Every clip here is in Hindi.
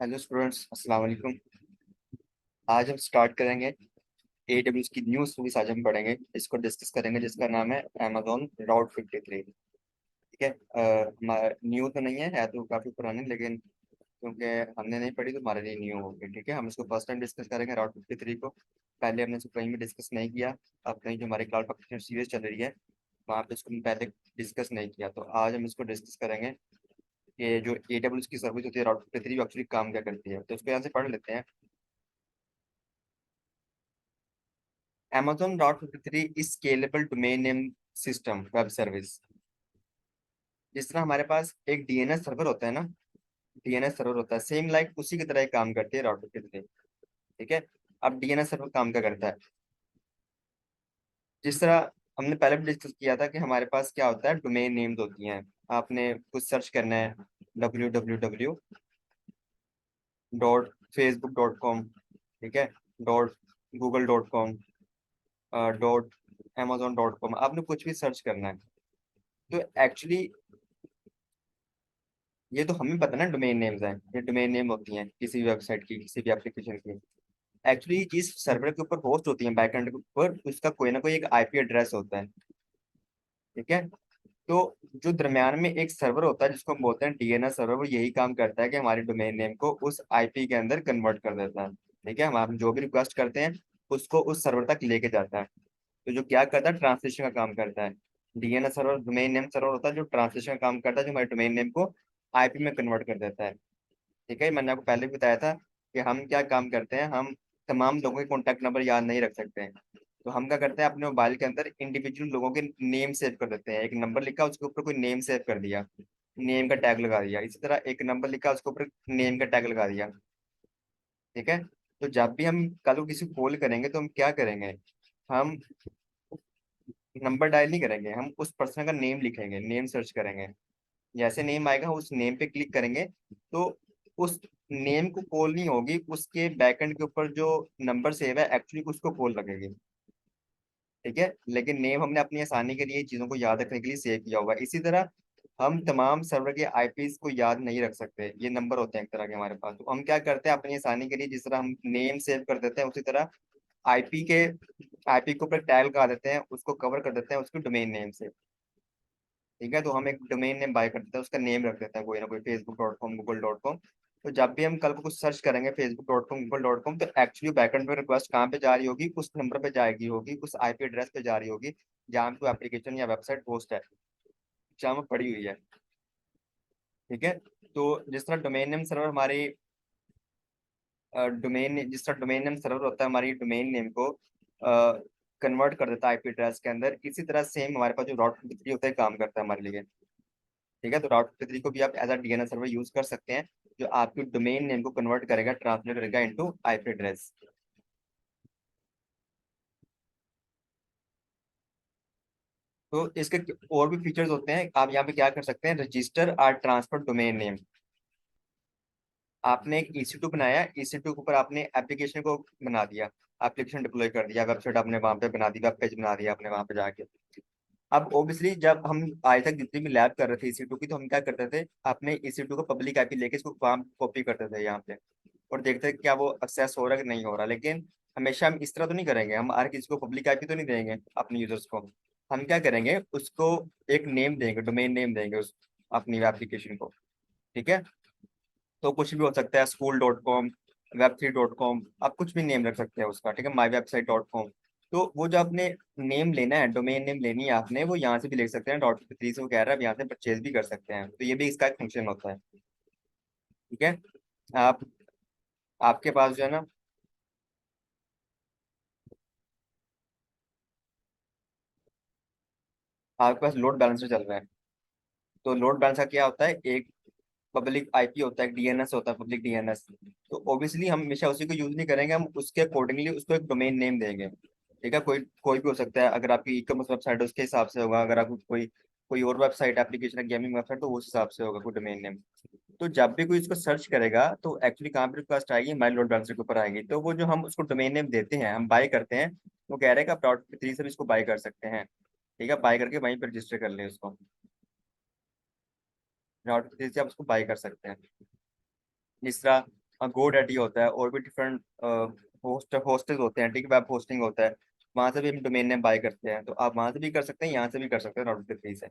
हेलो स्टूडेंट्स, अस्सलाम वालेकुम। आज हम स्टार्ट करेंगे AWS की न्यू सर्विस। आज हम पढ़ेंगे, इसको डिस्कस करेंगे, जिसका नाम है Amazon Route 53। ठीक है। न्यू तो नहीं है तो काफ़ी पुरानी, लेकिन क्योंकि हमने नहीं पढ़ी तो हमारे लिए न्यू होगी। ठीक है, हम इसको फर्स्ट टाइम डिस्कस करेंगे राउट 53 को। पहले हमने इसको कहीं भी डिस्कस नहीं किया। अब कहीं जो हमारी क्लाउड प्रैक्टिशनर सीरीज चल रही है वहाँ पे इसको हमने पहले डिस्कस नहीं किया, तो आज हम इसको डिस्कस करेंगे कि जो AWS की सर्विस होती है राउट 53 एक्चुअली काम क्या करती है। तो इसको यहाँ से पढ़ लेते हैं। Amazon Route 53 is scalable domain name system web service। जिस तरह हमारे पास एक DNS सर्वर होता है ना, DNS सर्वर होता है सेम लाइक उसी की तरह ही काम करती है राउट 53। ठीक है। अब DNS सर्वर काम क्या करता है, जिस तरह हमने पहले भी डिस्कस किया था कि हमारे पास क्या होता है, डोमेन नेम्स होती हैं। आपने कुछ सर्च करना है www.facebook.com, ठीक है, .google.com, .amazon.com, आपने कुछ भी सर्च करना है। तो एक्चुअली ये तो हमें पता ना डोमेन नेम्स हैं, ये डोमेन नेम होती हैं किसी भी वेबसाइट की, किसी भी एप्लीकेशन की। एक्चुअली जिस सर्वर के ऊपर होस्ट होती है बैकएंड के ऊपर, उसका कोई ना कोई एक IP एड्रेस होता है। ठीक है। तो जो दरम्यान में एक सर्वर होता है जिसको हम बोलते हैं DNS सर्वर, वो यही काम करता है कि हमारे डोमेन नेम को उस IP के अंदर कन्वर्ट कर देता है। ठीक है, हम जो भी रिक्वेस्ट करते हैं उसको उस सर्वर तक लेके जाता है। तो जो क्या करता है, ट्रांसलेशन का काम करता है। DNS server domain name server होता है जो ट्रांसलेशन का काम करता है, जो हमारे डोमेन नेम को IP में कन्वर्ट कर देता है। ठीक है, मैंने आपको पहले भी बताया था कि हम क्या काम करते हैं, हम तमाम लोगों के कॉन्टैक्ट नंबर याद नहीं रख सकते हैं। तो हम क्या करते हैं, अपने मोबाइल के अंदर इंडिविजुअल लोगों के नेम सेव कर देते हैं। एक नंबर लिखा, उसके ऊपर कोई नेम सेव कर दिया, नेम का टैग लगा दिया। इसी तरह एक नंबर लिखा, उसके ऊपर नेम का टैग लगा दिया। ठीक है। तो जब भी हम कल को किसी को कॉल करेंगे तो हम क्या करेंगे, हम नंबर डायल नहीं करेंगे, हम उस पर्सन का नेम लिखेंगे, नेम सर्च करेंगे। जैसे नेम आएगा उस नेम पे क्लिक करेंगे तो उस नेम को कॉल नहीं होगी, उसके बैकएंड के ऊपर जो नंबर सेव है एक्चुअली उसको कॉल लगेगी। ठीक है, लेकिन नेम हमने अपनी आसानी के लिए चीजों को याद रखने के लिए सेव किया होगा। इसी तरह हम तमाम सर्वर के IPs को याद नहीं रख सकते, ये नंबर होते हैं एक तरह के हमारे पास। तो हम क्या करते हैं अपनी आसानी के लिए, जिस तरह हम नेम सेव कर देते हैं उसी तरह IP के ऊपर टैग लगा देते हैं, उसको कवर कर देते हैं उसके डोमेन नेम से। ठीक है, तो हम एक डोमेन नेम बाय कर देते हैं, उसका नेम रख देते हैं कोई ना कोई facebook.com, google.com। तो जब भी हम कल को कुछ सर्च करेंगे facebook.com, google.com, तो एक्चुअली बैकएंड पे रिक्वेस्ट कहाँ पे जा रही होगी, उस नंबर पे जाएगी होगी, उस IP एड्रेस पे जा रही होगी जहाँ पे एप्लीकेशन या वेबसाइट होस्ट है, जहाँ पे पड़ी हुई है। ठीक है। तो जिस तरह डोमेन नेम सर्वर हमारी डोमेन जिस तरह डोमेन नेम सर्वर होता है हमारी डोमेन नेम को कन्वर्ट कर देता है IP एड्रेस के अंदर, इसी तरह सेम हमारे पास जो राउट 53 होता है काम करता है हमारे लिए। ठीक है, तो राउट 53 को भी आप as a DNS server use कर सकते हैं, जो आपकी डोमेन नेम को कन्वर्ट करेगा, ट्रांसलेट करेगा इनटू IP एड्रेस। तो इसके और भी फीचर्स होते हैं। आप यहाँ पे क्या कर सकते हैं, रजिस्टर और ट्रांसफर डोमेन नेम। आपने एक EC2 बनाया, EC2 के ऊपर आपने एप्लीकेशन को बना दिया, एप्लीकेशन डिप्लॉय कर दिया, वेबसाइट आपने वहां पे बना दी, वेब पेज बना दिया आपने वहां पे जाके। अब ऑब्वियसली जब हम आज तक जितनी भी लैब कर रहे थे EC2 की, तो हम क्या करते थे, अपने EC2 को पब्लिक IP लेके इसको वहां कॉपी करते थे यहाँ पे, और देखते हैं क्या वो एक्सेस हो रहा है कि नहीं हो रहा। लेकिन हमेशा हम इस तरह तो नहीं करेंगे, हम हर किसी को पब्लिक IP तो नहीं देंगे अपने यूजर्स को। हम क्या करेंगे, उसको एक नेम देंगे, डोमेन नेम देंगे उस अपनी एप्लीकेशन को। ठीक है। तो कुछ भी हो सकता है, school.com, web3.com, आप कुछ भी नेम रख सकते हैं उसका। ठीक है, mywebsite.com। तो वो जो आपने नेम लेना है, डोमेन नेम लेनी है आपने, वो यहाँ से भी ले सकते हैं, .3 से वो कह रहा है, आप यहाँ से परचेज भी कर सकते हैं। तो ये भी इसका एक फंक्शन होता है। ठीक है। आप आपके पास जो है ना, आपके पास लोड बैलेंसर चल रहा है। तो लोड बैलेंसर क्या होता है, एक पब्लिक IP होता है, एक DNS होता है, पब्लिक DNS। तो ऑब्वियसली हम हमेशा उसी को यूज नहीं करेंगे, हम उसके अकॉर्डिंगली उसको एक डोमेन नेम देंगे। ठीक है, कोई कोई भी हो सकता है, अगर आपकी E-commerce वेबसाइट है उसके हिसाब से होगा, अगर आपको कोई कोई और वेबसाइट एप्लीकेशन है, गेमिंग वेबसाइट, तो उस हिसाब से होगा कोई डोमेन नेम। तो जब भी कोई इसको सर्च करेगा तो एक्चुअली कहाँ पे रिक्वेस्ट आएगी, हमारे लोड बैलेंसर के ऊपर आएगी। तो वो जो हम उसको डोमेन नेम देते हैं, हम बाय करते हैं, वो कह रहे हैं कि आप .3 से भी इसको बाय कर सकते हैं। ठीक है, बाय करके वहीं पर रजिस्टर कर लें उसको, .3 से आप उसको बाय कर सकते हैं। जिस तरह GoDaddy होता है, और भी डिफरेंट होस्टेस होते हैं, ठीक, वेब होस्टिंग होता है। वहां से भी हम डोमेन नेम बाय करते हैं, तो आप वहां से भी कर सकते हैं, यहाँ से भी कर सकते हैं, Route53 से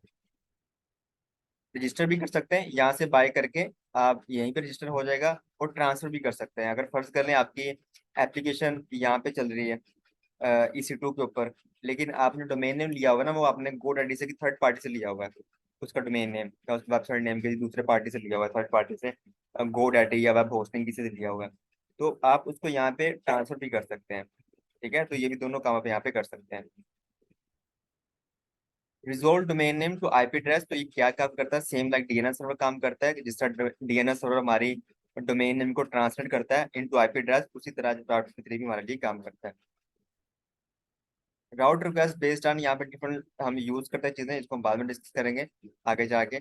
रजिस्टर भी कर सकते हैं। यहाँ से बाय करके आप यहीं पे रजिस्टर हो जाएगा, और ट्रांसफर भी कर सकते हैं। अगर फर्ज कर लें आपकी एप्लीकेशन यहाँ पे चल रही है EC2 के ऊपर, लेकिन आपने डोमेन नेम लिया हुआ है ना, वो आपने GoDaddy से, की थर्ड पार्टी से लिया हुआ है, उसका डोमेन नेम या उस वेबसाइट नेम के दूसरे पार्टी से लिया हुआ है, थर्ड पार्टी से, GoDaddy या वेब होस्टिंग किसी से लिया हुआ है, तो आप उसको यहाँ पे ट्रांसफर भी कर सकते हैं। ठीक है, तो ये भी दोनों काम आप यहाँ पे कर सकते हैं। Resolve domain name to IP address, तो ये क्या काम करता है, सेम लाइक डीएनएस सर्वर काम करता है, कि जिस तरह डीएनएस सर्वर हमारी डोमेन नेम को ट्रांसलेट करता है इनटू आईपी एड्रेस, उसी तरह राउट 53 भी हमारे लिए काम करता है। राउट रिक्वेस्ट बेस्ड ऑन, यहाँ पे डिफरेंट हम यूज करते हैं चीजें, इसको हम बाद में डिस्कस करेंगे आगे जाके।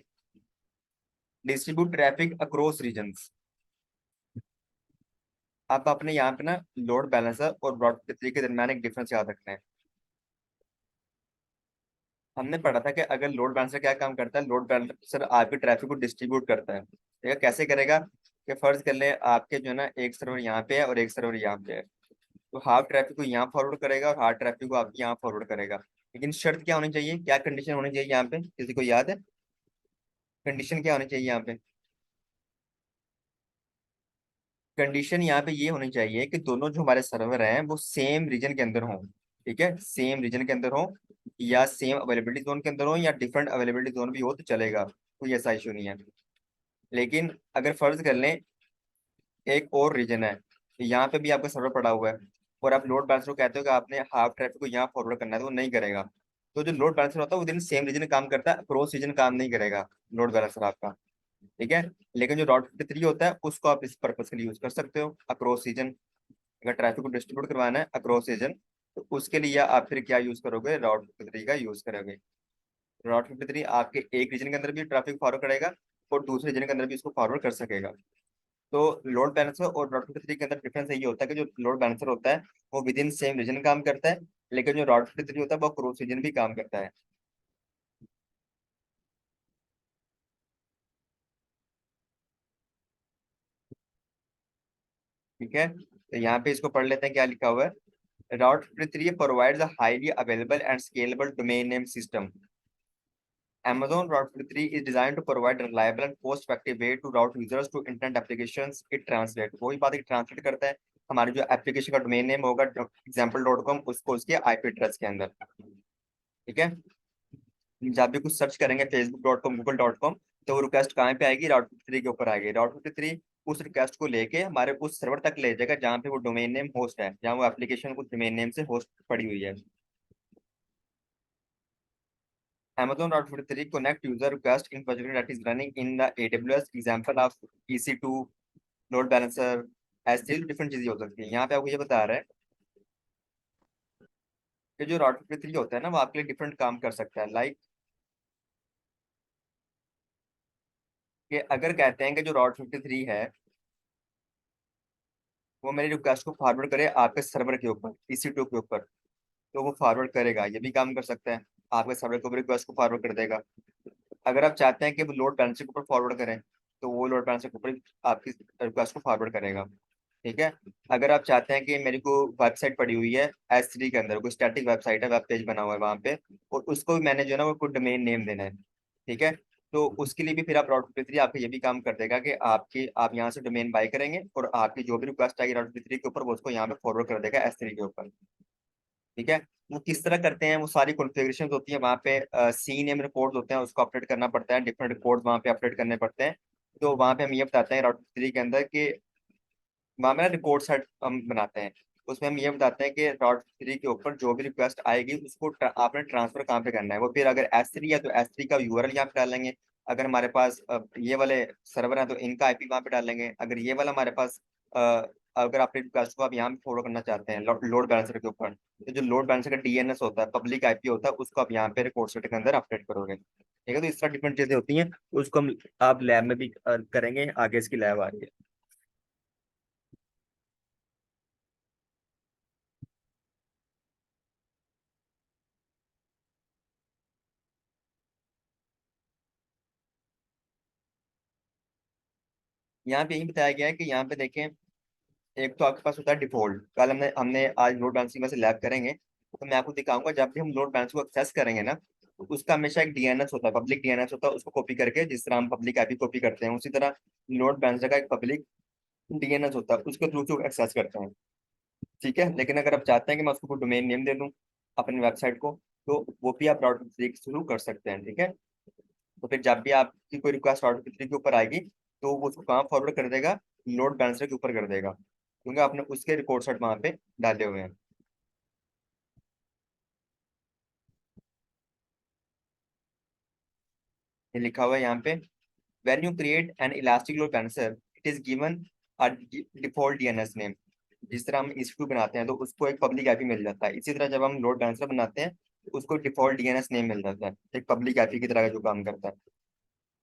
डिस्ट्रीब्यूट ट्रैफिक अक्रॉस रीजन्स, आप अपने यहाँ पे ना लोड बैलेंसर और राउट 53 के दरम्यान एक डिफरेंस याद रखना है। हमने पढ़ा था कि अगर लोड बैलेंसर क्या काम करता है, लोड बैलेंसर आपके ट्रैफिक को डिस्ट्रीब्यूट करता है, ठीक है, कैसे करेगा, कि फर्ज कर ले आपके जो है ना एक सर्वर यहाँ पे है और एक सर्वर यहाँ पे है, तो हाफ ट्रैफिक को यहाँ फॉरवर्ड करेगा और हाफ ट्रैफिक को आपके यहाँ फॉरवर्ड करेगा। लेकिन शर्त क्या होनी चाहिए, क्या कंडीशन होनी चाहिए यहाँ पे, किसी को याद है कंडीशन क्या होनी चाहिए यहाँ पे? कंडीशन यहाँ पे ये होनी चाहिए कि दोनों जो हमारे सर्वर हैं वो सेम रीजन के अंदर हों। ठीक है, सेम रीजन के अंदर हो, या सेम अवेलेबिलिटी जोन के अंदर हो, या डिफरेंट अवेलेबिलिटी जोन भी हो तो चलेगा, कोई ऐसा इशू नहीं है। लेकिन अगर फर्ज कर लें एक और रीजन है, यहाँ पे भी आपका सर्वर पड़ा हुआ है, और आप लोड बैलेंसर को कहते हो कि आपने हाफ ट्रैफिक को यहाँ फॉरवर्ड करना है, तो वो नहीं करेगा। तो जो लोड बैलेंसर होता है वो दिन सेम रीजन काम करता है, क्रॉस रीजन काम नहीं करेगा लोड बैलेंसर आपका। ठीक है, लेकिन जो Route 53 होता है उसको आप इस पर्पज के लिए यूज कर सकते हो, अक्रॉस रीजन। अगर ट्रैफिक को डिस्ट्रीब्यूट करवाना है अक्रॉस रीजन, तो उसके लिए आप फिर क्या यूज करोगे, Route 53 का यूज करोगे। Route 53 आपके एक रीजन के अंदर भी ट्रैफिक फॉरवर्ड करेगा, और दूसरे रीजन के अंदर भी उसको फॉरवर्ड कर सकेगा। तो लोड बैलेंसर और Route 53 के अंदर डिफरेंस यही होता है कि जो लोड बैलेंसर होता है वो विद इन सेम रीजन काम करता है, लेकिन जो Route 53 होता है वो क्रॉस रीजन भी काम करता है। ठीक है, तो यहाँ पे इसको पढ़ लेते हैं क्या लिखा हुआ है। Route 53 provides a highly available and scalable domain name system. Amazon Route 53 is designed to provide a reliable and cost-effective way to route users to internet applications. It translate, वही बात है, ट्रांसलेट करता है हमारी जो एप्लीकेशन का डोमेन नेम होगा example.com, उसको उसके आईपी एड्रेस के अंदर। ठीक है, जब भी कुछ सर्च करेंगे Facebook.com, Google.com, तो वो रिक्वेस्ट कहाँ पे आएगी, Route 53 के ऊपर आएगी। Route 53 उस रिक्वेस्ट को लेके हमारे उस सर्वर तक ले जाएगा जहाँ पे वो डोमेन नेम होस्ट है, जहाँ वो एप्लीकेशन उस डोमेन नेम से होस्ट पड़ी हुई है। Amazon Route 53 connect user request infrastructure that is running in the AWS, example of EC2, load balancer, ऐसे डिफरेंट चीजें हो सकती है। यहाँ पे आपको ये बता रहा है कि जो Route 53 होता है ना वो आपके लिए डिफरेंट काम कर सकता है, लाइक कि अगर कहते हैं कि जो Route 53 है वो मेरी रिक्वेस्ट को फॉरवर्ड करे आपके सर्वर के ऊपर, EC2 के ऊपर, तो वो फॉरवर्ड करेगा, ये भी काम कर सकता है, आपके सर्वर के ऊपर रिक्वेस्ट को फॉरवर्ड कर देगा। अगर आप चाहते हैं कि वो लोड बैलेंसर के ऊपर फॉरवर्ड करें, तो वो लोड बैलेंसर के ऊपर आपकी रिक्वेस्ट को फॉरवर्ड करेगा। ठीक है, अगर आप चाहते हैं कि मेरी को वेबसाइट पड़ी हुई है S3 के अंदर, कोई स्टैटिक वेबसाइट है, वेब पेज बना हुआ है वहाँ पे, और उसको भी मैंने जो है ना वो कोई डोमेन नेम देना है। ठीक है, तो उसके लिए भी फिर आप Route 53 आपका ये भी काम कर देगा कि आप यहाँ से डोमेन बाय करेंगे, और आपकी जो भी रिक्वेस्ट आएगी Route 53 के ऊपर वो उसको यहाँ पे फॉरवर्ड कर देगा S3 के ऊपर। ठीक है, वो किस तरह करते हैं, वो सारी कॉन्फ़िगरेशन होती है वहाँ पे, सी नेम रिकॉर्ड होते हैं, उसको अपडेट करना पड़ता है, डिफरेंट रिकॉर्ड वहाँ पे अपडेट करने पड़ते हैं। तो वहाँ पे हम ये बताते हैं Route 53 के अंदर कि वहाँ में ना रिकॉर्ड सेट हम बनाते हैं, उसमें हम ये बताते हैं कि Route 53 के ऊपर जो भी रिक्वेस्ट आएगी उसको आपने ट्रांसफर कहाँ पे करना है। वो फिर अगर S3 है तो S3 का यूआरएल यहाँ पे डालेंगे, अगर हमारे पास ये वाले सर्वर है तो इनका आईपी वहाँ पे डालेंगे, अगर ये वाला हमारे पास अगर आपने रिक्वेस्ट को आप यहाँ पे फॉलो करना चाहते हैं लोड बैलेंसर के ऊपर, तो जो लोड बैलेंसर का डीएनएस होता है, पब्लिक आईपी होता है, उसको आप यहाँ पे रिकॉर्ड सेट के अंदर अपडेट करोगे। ठीक है, तो इस तरह डिफरेंट चीजें होती हैं, उसको हम आप लैब में भी करेंगे, आगे इसकी लैब आ रही है। यहाँ पे यही बताया गया है कि यहाँ पे देखें, एक तो आपके पास होता है डिफॉल्ट। कल हमने हमने आज लोड बैलेंसिंग में से लैब करेंगे, तो मैं आपको दिखाऊंगा जब भी हम लोड बैलेंस को एक्सेस करेंगे ना, तो उसका हमेशा एक डीएनएस होता है, पब्लिक डीएनएस होता है। उसको कॉपी करके, जिस तरह हम पब्लिक आईपी कॉपी करते हैं, उसी तरह लोड बैलेंसर का एक पब्लिक डीएनएस होता है, उसके थ्रू से एक्सेस करते हैं। ठीक है, लेकिन अगर आप चाहते हैं कि मैं उसको डोमेन नेम दे दूं अपनी वेबसाइट को, तो वो भी आप राउटर थ्री के थ्रू कर सकते हैं। ठीक है, तो फिर जब भी आपकी कोई रिक्वेस्ट राउटर थ्री के ऊपर आएगी, तो वो उसको कहाँ फॉरवर्ड कर देगा? लोड बैलेंसर के ऊपर कर देगा, क्योंकि आपने उसके रिकॉर्ड सेट वहां पे डाले हुए हैं। ये लिखा हुआ है यहाँ पे, when you create an elastic load balancer, it is given a default DNS name। जिस तरह हम EC2 बनाते हैं तो उसको एक पब्लिक आईपी मिल जाता है, इसी तरह जब हम लोड बैलेंसर बनाते हैं तो उसको डिफॉल्ट डीएनएस नेम मिल जाता है, एक पब्लिक आईपी की तरह का जो काम करता है।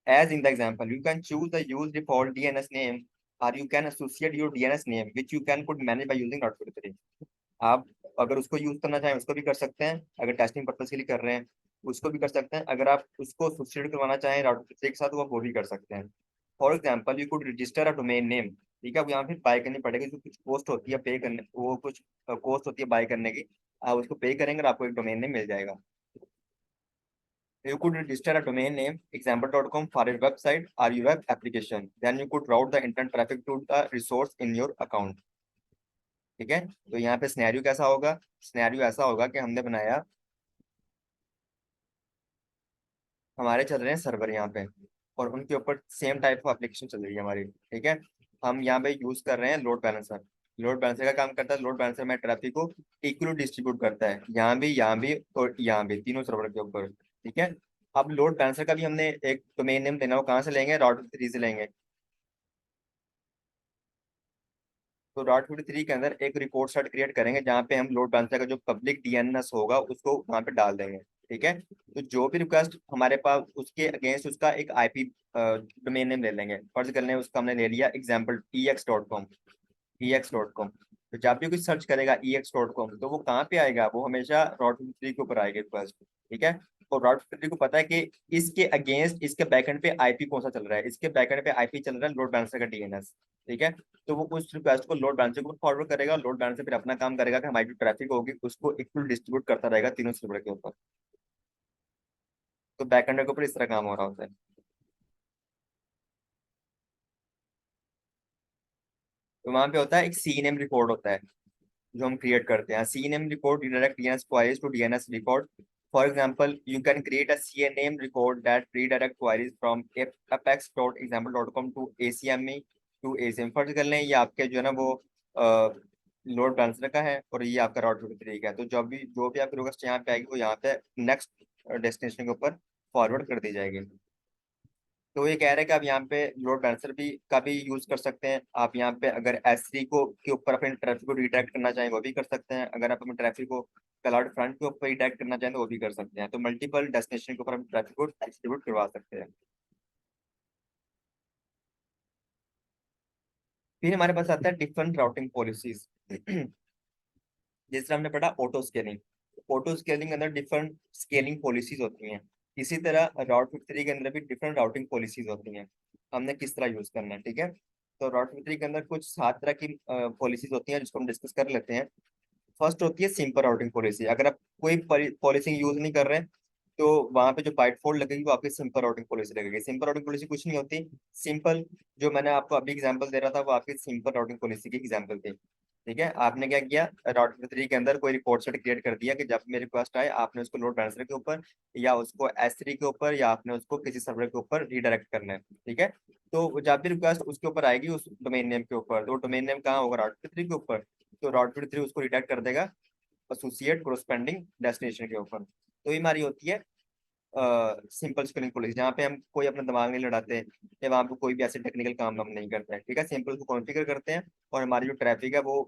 As in the example, you can choose the use default DNS name, or you can associate your DNS name, which you can could manage by using Route43। आप अगर उसको यूज करना चाहें उसको भी कर सकते हैं, अगर टेस्टिंग पर्पज के लिए कर रहे हैं उसको भी कर सकते हैं, अगर आप उसको सब्सिट्यूट करवाना चाहें Route43 के साथ, वो भी कर सकते हैं। For example, you could register a domain name. ठीक है, अब यहाँ फिर बाय करनी पड़ेगी, जो कुछ कॉस्ट होती है पे करने, वो कुछ कॉस्ट होती है बाय करने की। आप उसको पे करेंगे और आपको एक डोमेन नेम मिल जाएगा। You could register a domain name example.com for your website or your web application. Then you could route the internet traffic to the resource in your account। ठीक है, तो यहाँ पे सिनेरियो कैसा होगा? सिनेरियो ऐसा होगा कि हमने बनाया, हमारे चल रहे हैं सर्वर यहाँ पे, और उनके ऊपर सेम टाइप ऑफ एप्लीकेशन चल रही है हमारी। ठीक है, हम यहाँ पे यूज कर रहे हैं लोड बैलेंसर। लोड बैलेंसर का काम करता है, लोड बैलेंसर में ट्रैफिक को इक्वली डिस्ट्रीब्यूट करता है, यहाँ भी और यहाँ भी, तीनों सर्वर के ऊपर। ठीक है, अब लोड बैलेंसर का भी हमने एक डोमेन नेम देना हो, कहाँ से लेंगे? राउटर थ्री से लेंगे। तो Route43 के अंदर एक रिपोर्ट सेट क्रिएट करेंगे, जहाँ पे हम लोड बैलेंसर का जो पब्लिक डीएनएस होगा उसको वहाँ पे डाल देंगे। ठीक है, तो जो भी रिक्वेस्ट हमारे पास, उसके अगेंस्ट उसका एक आईपी डोमेन नेम ले लेंगे। फर्ज कर लें उसका हमने ले लिया एग्जाम्पल ex.com। ex.com, तो जब भी कुछ सर्च करेगा ex.com, तो वो कहाँ पे आएगा? वो हमेशा Route43 के ऊपर आएगा रिक्वेस्ट। ठीक है, और Route43 को पता है कि इसके अगेंस्ट इसके बैकएंड पे आईपी कौन सा चल रहा है, इसके बैकएंड पे आईपी चल रहा है लोड बैलेंसर का डीएनएस। ठीक है, तो वो उस रिक्वेस्ट को लोड बैलेंसर को फॉरवर्ड करेगा, लोड बैलेंसर फिर अपना काम करेगा कि हमारी जो ट्रैफिक होगी उसको इक्वल डिस्ट्रीब्यूट करता रहेगा तीनों सर्वर के ऊपर। तो बैकएंड के ऊपर इस तरह काम हो रहा होता है। तो वहां पे होता है एक सी नेम रिकॉर्ड होता है, जो हम क्रिएट करते हैं। C name record redirect DNS queries to DNS record। For example, you can create a CNAME record that redirect queries from apex.example.com to ACME to ACM। फर्ज कर लें ये आपके जो है ना वो लोड बैलेंसर का है, और ये आपका Route43 का है, तो जो भी आपकी रिक्वेस्ट यहाँ पे आएगी वो यहाँ पे नेक्स्ट डेस्टिनेशन के ऊपर फॉरवर्ड कर दी जाएगी। तो ये कह रहे हैं कि आप यहाँ पे लोड बैलेंसर भी का भी यूज कर सकते हैं। आप यहाँ पे अगर S3 को के ऊपर अपने ट्रैफिक को रिडायरेक्ट करना चाहें वो भी कर सकते हैं, अगर आप अपने ट्रैफिक को क्लाउड फ्रंट के ऊपर रिडायरेक्ट करना चाहें तो वो भी कर सकते हैं। तो मल्टीपल डेस्टिनेशन के ऊपर हम ट्रैफिक को डिस्ट्रीब्यूट करवा सकते हैं। फिर हमारे पास आता है डिफरेंट राउटिंग पॉलिसीज। जिस तरह हमने पढ़ा ऑटो स्केलिंग, ऑटो स्केलिंग के अंदर डिफरेंट स्केलिंग पॉलिसीज होती हैं। इसी तरह Route43 के अंदर भी डिफरेंट राउटिंग पॉलिसीज होती हैं, हमने किस तरह यूज करना है। ठीक है, तो Route43 के अंदर कुछ 7 तरह की पॉलिसीज होती हैं, जिसको हम डिस्कस कर लेते हैं। फर्स्ट होती है सिंपल राउटिंग पॉलिसी। अगर आप कोई पॉलिसी यूज नहीं कर रहे हैं, तो वहां पे जो बाइट फोल्ड लगेगी वो आपकी सिंपल राउटिंग पॉलिसी लगेगी। सिंपल राउटिंग पॉलिसी कुछ नहीं होती, सिंपल, जो मैंने आपको अभी एग्जांपल दे रहा था वो आपकी सिंपल राउटिंग पॉलिसी की एग्जांपल थी। ठीक है, आपने क्या किया? Route43 के अंदर कोई रिपोर्ट सेट क्रिएट कर दिया कि जब मेरे रिक्वेस्ट आए आपने उसको लोड बैलेंसर के ऊपर, या उसको S3 के ऊपर, या आपने उसको किसी सर्वर के ऊपर रिडायरेक्ट करना है। ठीक है, तो जब भी रिक्वेस्ट उसके ऊपर आएगी उस डोमेन नेम के ऊपर, तो डोमेन नेम कहाँ होगा? Route43 के ऊपर। तो Route43 उसको रिडायरेक्ट कर देगा एसोसिएट कोरस्पेंडिंग डेस्टिनेशन के ऊपर। तो ये हमारी होती है सिंपल स्पेलिंग पॉलिसी, जहाँ पे हम कोई अपना दिमाग नहीं लड़ाते, या वहाँ पे कोई भी ऐसे टेक्निकल काम हम नहीं करते हैं। ठीक है, सिंपल को कॉन्फ़िगर करते हैं और हमारी जो ट्रैफिक है वो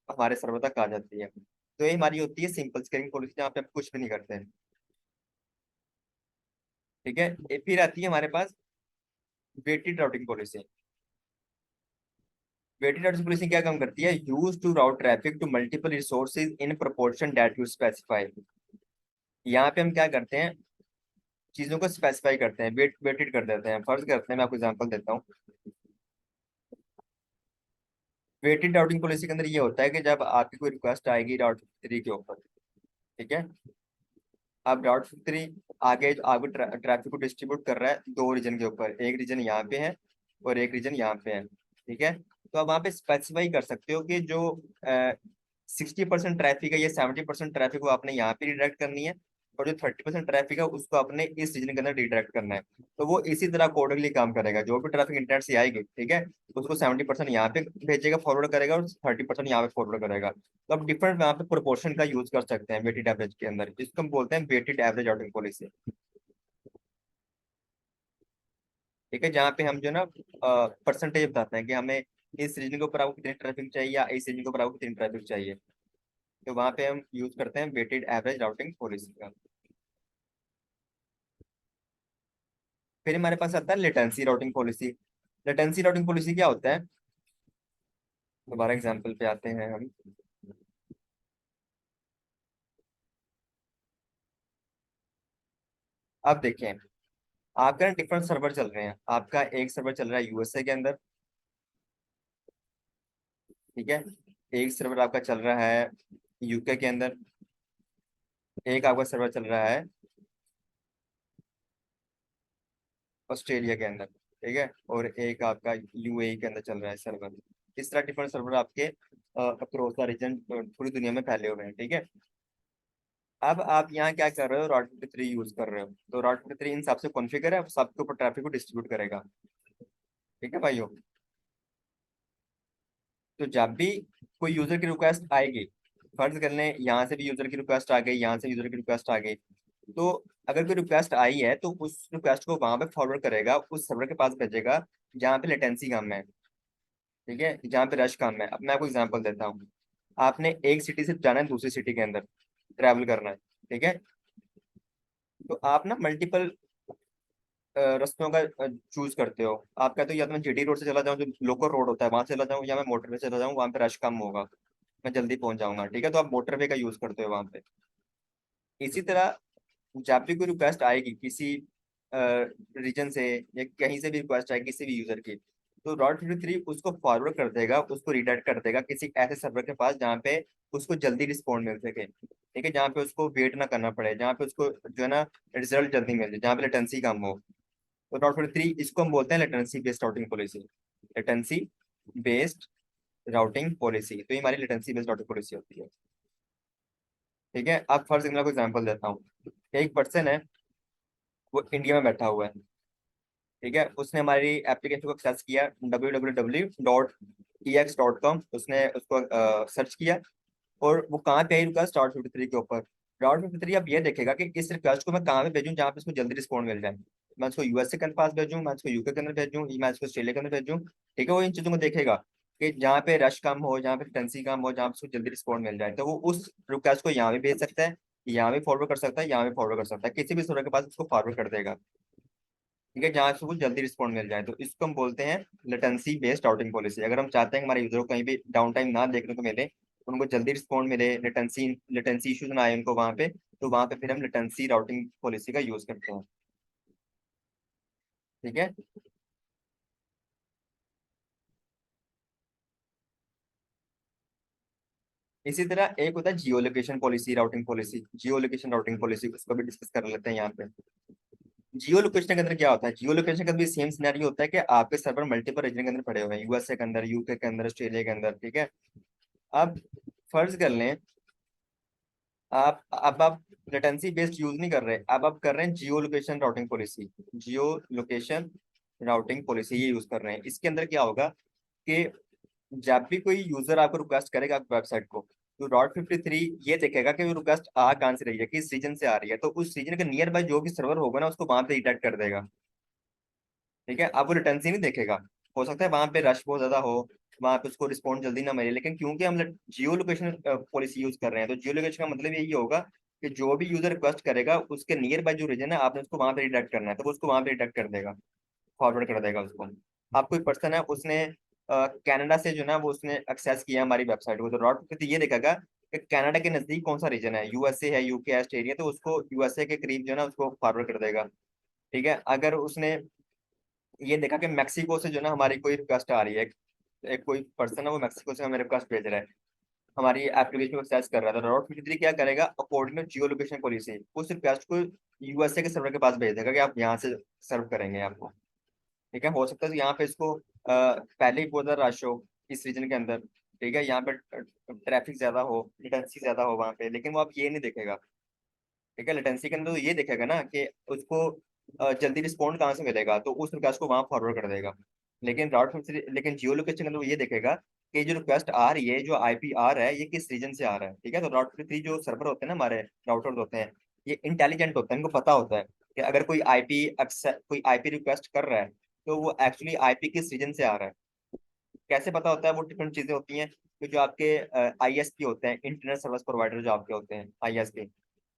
हमारे सर्वर तक आ जाती है। तो ये हमारी होती है सिंपल स्केलिंग पॉलिसी, जहाँ पे हम कुछ भी नहीं करते हैं। ठीक है, फिर आती है हमारे पास weighted routing policy. Weighted routing policy क्या काम करती है? Use to route traffic to multiple resources in proportion that you specify. यहाँ पे हम क्या करते हैं? चीजों को स्पेसिफाई करते हैं, वेटेड कर देते हैं। फर्ज करते हैं, मैं आपको एग्जांपल देता हूँ। वेटेड राउटिंग पॉलिसी के अंदर ये होता है कि जब आपकी कोई रिक्वेस्ट आएगी राउट 3 के ऊपर, ठीक है, अब राउट 3 आगे आगे ट्रैफिक को डिस्ट्रीब्यूट कर रहा है दो रीजन के ऊपर, एक रीजन यहाँ पे है और एक रीजन यहाँ पे है, ठीक है। तो आप वहाँ पे स्पेसिफाई कर सकते हो कि जो 60% ट्रैफिक है या 70% ट्रैफिक वो आपने यहाँ पे रिडायरेक्ट करनी है, और जो 30% ट्रैफिक है उसको आपने इस रीजन के अंदर रिडायरेक्ट करना है। तो वो इसी तरह अकॉर्डिंगली काम करेगा, जो भी ट्रैफिक इंटरनेट से आएगी, ठीक है, तो उसको 70% यहाँ पे भेजेगा, फॉरवर्ड करेगा, और 30% यहाँ पे फॉरवर्ड करेगा। तो आप डिफरेंट यहाँ पे प्रोपोर्शन का यूज कर सकते हैं वेटेड एवरेज के अंदर, जिसको हम बोलते हैं वेटेड एवरेज राउटिंग पॉलिसी, ठीक है, जहाँ पे हम जो ना परसेंटेज बताते हैं कि हमें इस रीजन के ऊपर आपको कितनी ट्रैफिक चाहिए या इस रीजन के ऊपर आपको कितनी ट्रैफिक चाहिए। तो वहाँ पे हम यूज करते हैं वेटेड एवरेज राउटिंग पॉलिसी का। फिर हमारे पास आता है latency routing policy. Latency routing policy क्या होता है, दोबारा एग्जांपल पे आते हैं हम। अब देखें, आपका डिफरेंट सर्वर चल रहे हैं, आपका एक सर्वर चल रहा है यूएसए के अंदर, ठीक है, एक सर्वर आपका चल रहा है यूके के अंदर, एक आपका सर्वर चल रहा है ऑस्ट्रेलिया के अंदर, ठीक है, और एक आपका यूएई के अंदर चल रहा है सर्वर। इस तरह डिफरेंट सर्वर आपके अक्रॉस द रीजन पूरी दुनिया में फैले हुए हैं, ठीक है। अब आप यहाँ क्या कर रहे हो, रॉट 53 यूज कर रहे हो, तो रॉट 53 इन सबसे कॉन्फ़िगर है, सबके ऊपर ट्रैफिक को डिस्ट्रीब्यूट करेगा, ठीक है भाइयों। तो जब भी कोई यूजर की रिक्वेस्ट आएगी, फर्ज कर लें यहाँ से भी यूजर की रिक्वेस्ट आ गई, यहाँ से यूजर की रिक्वेस्ट आ गई, तो अगर कोई रिक्वेस्ट आई है तो उस रिक्वेस्ट को वहां पे फॉरवर्ड करेगा, उस सर्वर के पास भेजेगा जहाँ पे लेटेंसी कम है, ठीक है, जहाँ पे रश कम है। अब मैं आपको एग्जांपल देता हूँ, आपने एक सिटी से जाना है दूसरी सिटी के अंदर, ट्रैवल करना है, ठीक है, तो आप ना मल्टीपल रास्तों का चूज करते हो। आप कहते हो या तो मैं जीटी रोड से चला जाऊँ, जो लोकल रोड होता है वहां चला जाऊँ, या मैं मोटरवे से चला जाऊँ, वहां पे रश कम होगा, मैं जल्दी पहुंच जाऊंगा, ठीक है, तो आप मोटरवे का यूज करते हो वहां पे। इसी तरह जब भी कोई रिक्वेस्ट आएगी किसी रीजन से या कहीं से भी रिक्वेस्ट आएगी किसी भी यूजर की, तो रॉट 53 उसको फॉरवर्ड कर देगा, उसको रिडायरेक्ट कर देगा किसी ऐसे सर्वर के पास जहाँ पे उसको जल्दी रिस्पॉन्ड मिल सके, ठीक है, जहाँ पे उसको वेट ना करना पड़े, जहाँ पे उसको जो है ना रिजल्ट जल्दी मिल जाए, जहाँ पे लेटेंसी कम हो। तो रॉट 53 इसको हम बोलते हैं latency based routing policy. Latency based routing policy, तो ये हमारी लेटेंसी बेस्ड राउटिंग पॉलिसी होती है, ठीक है। अब फर्ज मैं आपको एग्जाम्पल देता हूँ, एक पर्सन है, वो इंडिया में बैठा हुआ है, ठीक है, उसने हमारी एप्लीकेशन को एक्सेस किया www.ex.com, उसने उसको सर्च किया, और वो कहाँ पे आई रिक्वेस्ट, डॉट 53 के ऊपर। डॉट 53 अब ये देखेगा कि इस रिक्वेस्ट को मैं कहाँ पे भेजूँ जहाँ पे इसको जल्दी रिस्पॉन्ड मिल जाए, मैं उसको यूएसए के पास भेजूँ, मैं उसको यूके के अंदर भेजूँ, या मैं उसको ऑस्ट्रेलिया के अंदर भेजूँ, ठीक है, वो इन चीजों को देखेगा कि जहाँ पे रश कम हो, जहाँ पे टेंसी कम हो, जहाँ पे उसको जल्दी रिस्पॉन्ड मिल जाए, तो वो उस रिक्वेस्ट को यहाँ भी भेज सकता है, यहाँ भी फॉरवर्ड कर सकता है, यहाँ भी फॉरवर्ड कर सकता है, किसी भी सर्वर के पास उसको फॉरवर्ड कर देगा, ठीक है, जहाँ से वो जल्दी रिस्पॉन्ड मिल जाए। तो इसको हम बोलते हैं लेटेंसी बेस्ड राउटिंग पॉलिसी। अगर हम चाहते हैं कि हमारे यूजर को कहीं भी डाउन टाइम ना देखने को मिले, उनको जल्दी रिस्पॉन्ड मिले, लेटेंसी लेटेंसी इश्यूज ना आए उनको वहाँ पे, तो वहाँ पे फिर हम लेटेंसी राउटिंग पॉलिसी का यूज करते हैं, ठीक है। इसी तरह एक होता है जियो लोकेशन पॉलिसी राउटिंग पॉलिसी, जियो लोकेशन राउटिंग पॉलिसी, उसको भी डिस्कस कर लेते हैं यहाँ पे। जियो लोकेशन के अंदर क्या होता है, जियो लोकेशन के अंदर भी सेम सिनेरियो होता है कि आपके सर्वर मल्टीपल रीजन के अंदर पड़े हुए हैं, यूएसए के अंदर, यूके के अंदर, ऑस्ट्रेलिया के अंदर, ठीक है। अब फर्ज कर लें आप, अब आप लेटेंसी बेस्ड यूज नहीं कर रहे, अब आप कर रहे हैं जियो लोकेशन राउटिंग पॉलिसी, जियो लोकेशन राउटिंग पॉलिसी ये यूज कर रहे हैं। इसके अंदर क्या होगा कि जब भी कोई यूजर आपको रिक्वेस्ट करेगा आपकी वेबसाइट को, तो डॉट 53 ये देखेगा कि वो रिक्वेस्ट आ कहाँ से रही है, किस रीजन से आ रही है, तो उस रीजन के नियर बाय जो भी सर्वर होगा ना उसको वहां पे रिडायरेक्ट कर देगा, ठीक है। अब वो लेटेंसी नहीं देखेगा, हो सकता है वहां पे रश बहुत ज्यादा हो, वहां पे उसको रिस्पॉन्ड जल्दी ना मिले, लेकिन क्योंकि हम जियो लोकेशन पॉलिसी यूज कर रहे हैं, तो जियो लोकेशन का मतलब यही होगा कि जो भी यूजर रिक्वेस्ट करेगा उसके नियर बाय जो रीजन है आपने उसको वहां पे रिडायरेक्ट करना है, तो वो उसको वहां पे रिडायरेक्ट कर देगा, फॉरवर्ड कर देगा उसको। आप कोई पर्सन है उसने कनाडा से जो ना वो उसने एक्सेस किया हमारी वेबसाइट को, तो डॉट पे ये देखेगा कि कनाडा के नजदीक कौन सा रीजन है, यूएसए है, यूके है, ऑस्ट्रेलिया, तो उसको यूएसए के करीब जो है ना उसको फॉरवर्ड कर देगा, ठीक है। अगर उसने ये देखा कि मैक्सिको से जो ना हमारी कोई रिक्वेस्ट आ रही है, एक कोई पर्सन है वो मैक्सिको से मेरे पास भेज रहा है, हमारी एप्लीकेशन को एक्सेस कर रहा था, राउट 53 क्या करेगा, according to geo location policy उस रिक्वेस्ट को यूएसए के सर्वर के पास भेज देगा कि आप यहाँ से सर्व करेंगे आपको। ठीक है, हो सकता है यहाँ पे इसको पहले ही बहुत ज्यादा रश हो इस रीजन के अंदर, ठीक है, यहाँ पे ट्रैफिक ज्यादा हो, लेटेंसी ज्यादा हो वहाँ पे, लेकिन वो आप ये नहीं देखेगा। ठीक है, लेटेंसी के अंदर तो ये देखेगा ना कि उसको जल्दी रिस्पॉन्ड कहाँ से मिलेगा, तो उस रिक्वेस्ट को वहां फॉरवर्ड कर देगा। लेकिन जियो लोकेशन के अंदर वो ये देखेगा कि जो रिक्वेस्ट आ रही है, जो आईपी आ रहा है, ये किस रीजन से आ रहा है। ठीक है, तो राउट 53 जो सर्वर होते हैं ना हमारे, राउटर होते हैं, ये इंटेलिजेंट होते हैं, इनको पता होता है कि अगर कोई आईपी रिक्वेस्ट कर रहा है तो वो एक्चुअली आईपी किस रीजन से आ रहा है। कैसे पता होता है, वो डिफरेंट चीजें होती हैं कि जो आपके आईएसपी होते हैं, इंटरनेट सर्विस प्रोवाइडर जो आपके होते हैं आईएसपी,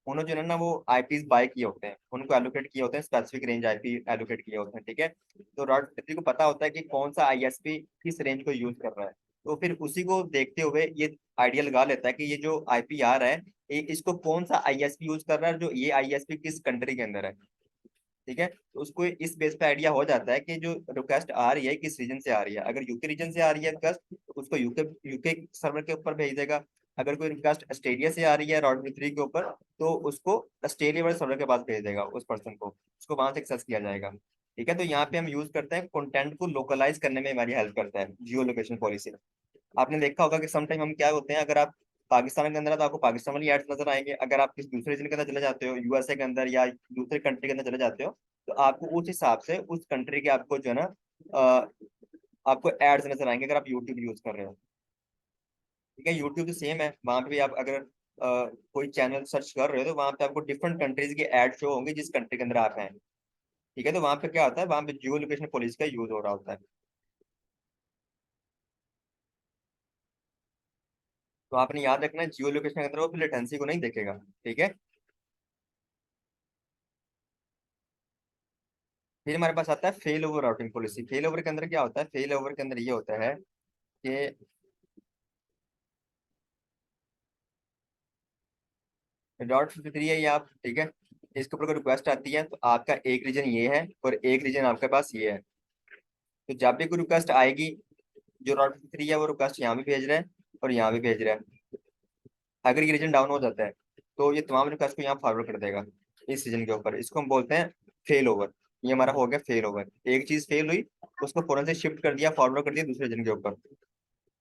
उन्होंने जो है ना वो आईपीज बाय किए होते हैं, उनको एलोकेट किए होते हैं, स्पेसिफिक रेंज आईपी एलोकेट किए होते हैं। ठीक है, तो राउट को पता होता है कि कौन सा आईएसपी किस रेंज को यूज कर रहा है, तो फिर उसी को देखते हुए ये आइडिया लगा लेता है कि ये जो आईपी आ रहा है, ये इसको कौन सा आईएसपी यूज कर रहा है, जो ये आईएसपी किस कंट्री के अंदर है। ठीक है, तो उसको इस बेस पे आइडिया हो जाता है कि जो रिक्वेस्ट आ रही है किस रीजन से आ रही है। अगर यूके रीजन से आ रही है रिक्वेस्ट, तो उसको यूके यूके सर्वर के ऊपर भेज देगा। अगर कोई रिक्वेस्ट ऑस्ट्रेलिया से आ रही है राउट 3 के ऊपर, तो उसको ऑस्ट्रेलिया वाले सर्वर के पास भेज देगा उस पर्सन को, उसको वहां से एक्सेस किया जाएगा। ठीक है, तो यहाँ पे हम यूज करते हैं, कंटेंट को लोकलाइज करने में हमारी हेल्प करता है जियो लोकेशन पॉलिसी। आपने देखा होगा कि समटाइम हम क्या होते हैं, अगर आप पाकिस्तान के अंदर है तो आपको पाकिस्तान वाली एड्स नजर आएंगे, अगर आप किसी दूसरे रीजन के अंदर चले जाते हो, यूएसए के अंदर या दूसरे कंट्री के अंदर चले जाते हो, तो आपको उस हिसाब से उस कंट्री के आपको जो है ना अ, आपको एड्स नजर आएंगे अगर आप यूट्यूब यूज कर रहे हो। ठीक है, यूट्यूब तो सेम है, वहां पे भी आप अगर कोई चैनल सर्च कर रहे हो तो वहां पे आपको डिफरेंट कंट्रीज के एड शो होंगे जिस कंट्री के अंदर आप हैं। ठीक है, तो वहां पे क्या होता है, वहां पे जियो लोकेशन पॉलिसी का यूज हो रहा होता है। तो आपने याद रखना है, जियो लोकेशन के अंदर वो लेटेंसी को नहीं देखेगा। ठीक है, फिर हमारे पास आता है fail over routing policy. Fail over के अंदर क्या होता है, फेल ओवर के अंदर ये होता है कि डॉट 53 है ये आप, ठीक है, इसके ऊपर कोई रिक्वेस्ट आती है तो आपका एक रीजन ये है और एक रीजन आपके पास ये है। तो जब भी कोई रिक्वेस्ट आएगी, जो डॉट 53 है वो रिक्वेस्ट यहाँ भी भेज रहा है और यहाँ भी भेज रहा है। अगर ये रीजन डाउन हो जाता है तो ये तमाम रिक्वेस्ट को यहाँ फॉरवर्ड कर देगा इस रीजन के ऊपर, इसको हम बोलते हैं फेल ओवर। ये हमारा हो गया फेल ओवर, एक चीज फेल हुई, उसको फौरन से शिफ्ट कर दिया, फॉरवर्ड कर दिया दूसरे रीजन के ऊपर।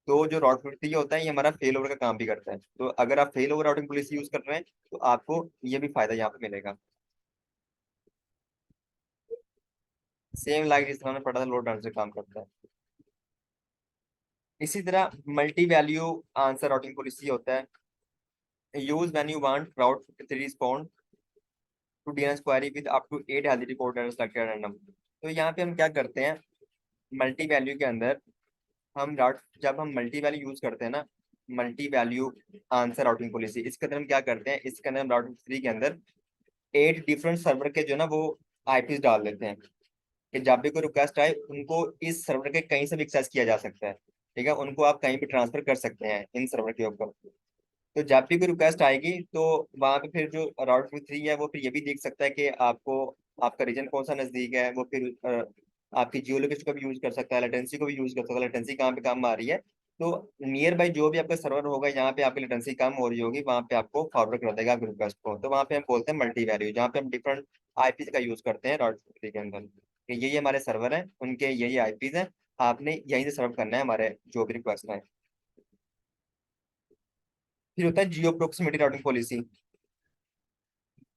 तो जो राउट 50 होता है ये हमारा फेल ओवर का काम भी करता है। तो अगर आप fail over routing policy use कर रहे हैं तो आपको ये भी फायदा यहाँ पे मिलेगा। सेम लाइक जिस तरह हमने पढ़ा था, लोड बैलेंसर काम करता है। इसी तरह multi value answer routing policy होता है, use when you want route 53 respond to DNS query with up to 8 healthy record selected random. तो यहाँ पे हम क्या करते हैं, मल्टी वैल्यू के अंदर हम राउट, जब हम मल्टी वैल्यू यूज करते हैं ना, multi value answer routing policy, इसके अंदर हम क्या करते हैं, इसके अंदर हम राउट 3 के अंदर 8 डिफरेंट सर्वर के जो ना वो आईपीज डाल देते हैं कि जब भी कोई रिक्वेस्ट आए उनको इस सर्वर के कहीं से भी एक्सेस किया जा सकता है। ठीक है, उनको आप कहीं भी ट्रांसफर कर सकते हैं इन सर्वर के ऊपर। तो जब भी कोई रिक्वेस्ट आएगी तो वहां पे फिर जो राउट 3 है वो फिर ये भी देख सकता है कि आपको आपका रीजन कौन सा नजदीक है, वो फिर आपकी जियो लोकेशन को भी यूज कर सकता है, लेटेंसी को भी यूज कर सकता है, लेटेंसी कहाँ पे काम आ रही है। तो नियर बाई जो भी आपका सर्वर होगा जहाँ पे आपकी लेटेंसी कम हो रही होगी वहां पे आपको फॉरवर्ड कर देगा आपके रिक्वेस्ट को। तो वहां पे हम बोलते हैं मल्टी वैल्यू, जहाँ पे हम डिफरेंट आईपी का यूज करते हैं राउट 3 के अंदर, कि ये हमारे सर्वर हैं, उनके यही आईपीज हैं, आपने यहीं से सर्व करना है हमारे जो भी रिक्वेस्ट है। फिर होता है जियो प्रोक्सिमिटी राउटिंग पॉलिसी।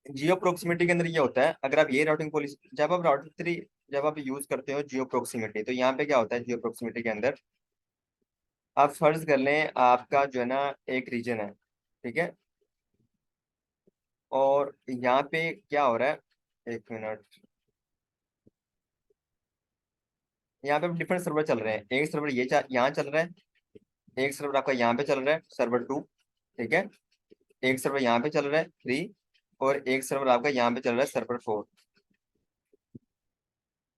जियो प्रोक्सिमिटी के अंदर ये होता है, अगर आप ये राउटिंग पॉलिसी जब आप राउटर 3 जब आप यूज करते हो जियो प्रोक्सिमिटी, तो यहाँ पे क्या होता है जियो प्रोक्सिमिटी के अंदर, आप फर्ज कर लें आपका जो है ना एक रीजन है, ठीक है, और यहाँ पे क्या हो रहा है, एक मिनट, यहाँ पे डिफरेंट सर्वर चल रहे हैं, एक सर्वर यहाँ चल रहा है, एक सर्वर आपका यहाँ पे चल रहा है सर्वर 2, ठीक है, एक सर्वर यहाँ पे चल रहा है 3, और एक सर्वर आपका यहाँ पे चल रहा है सर्वर 4।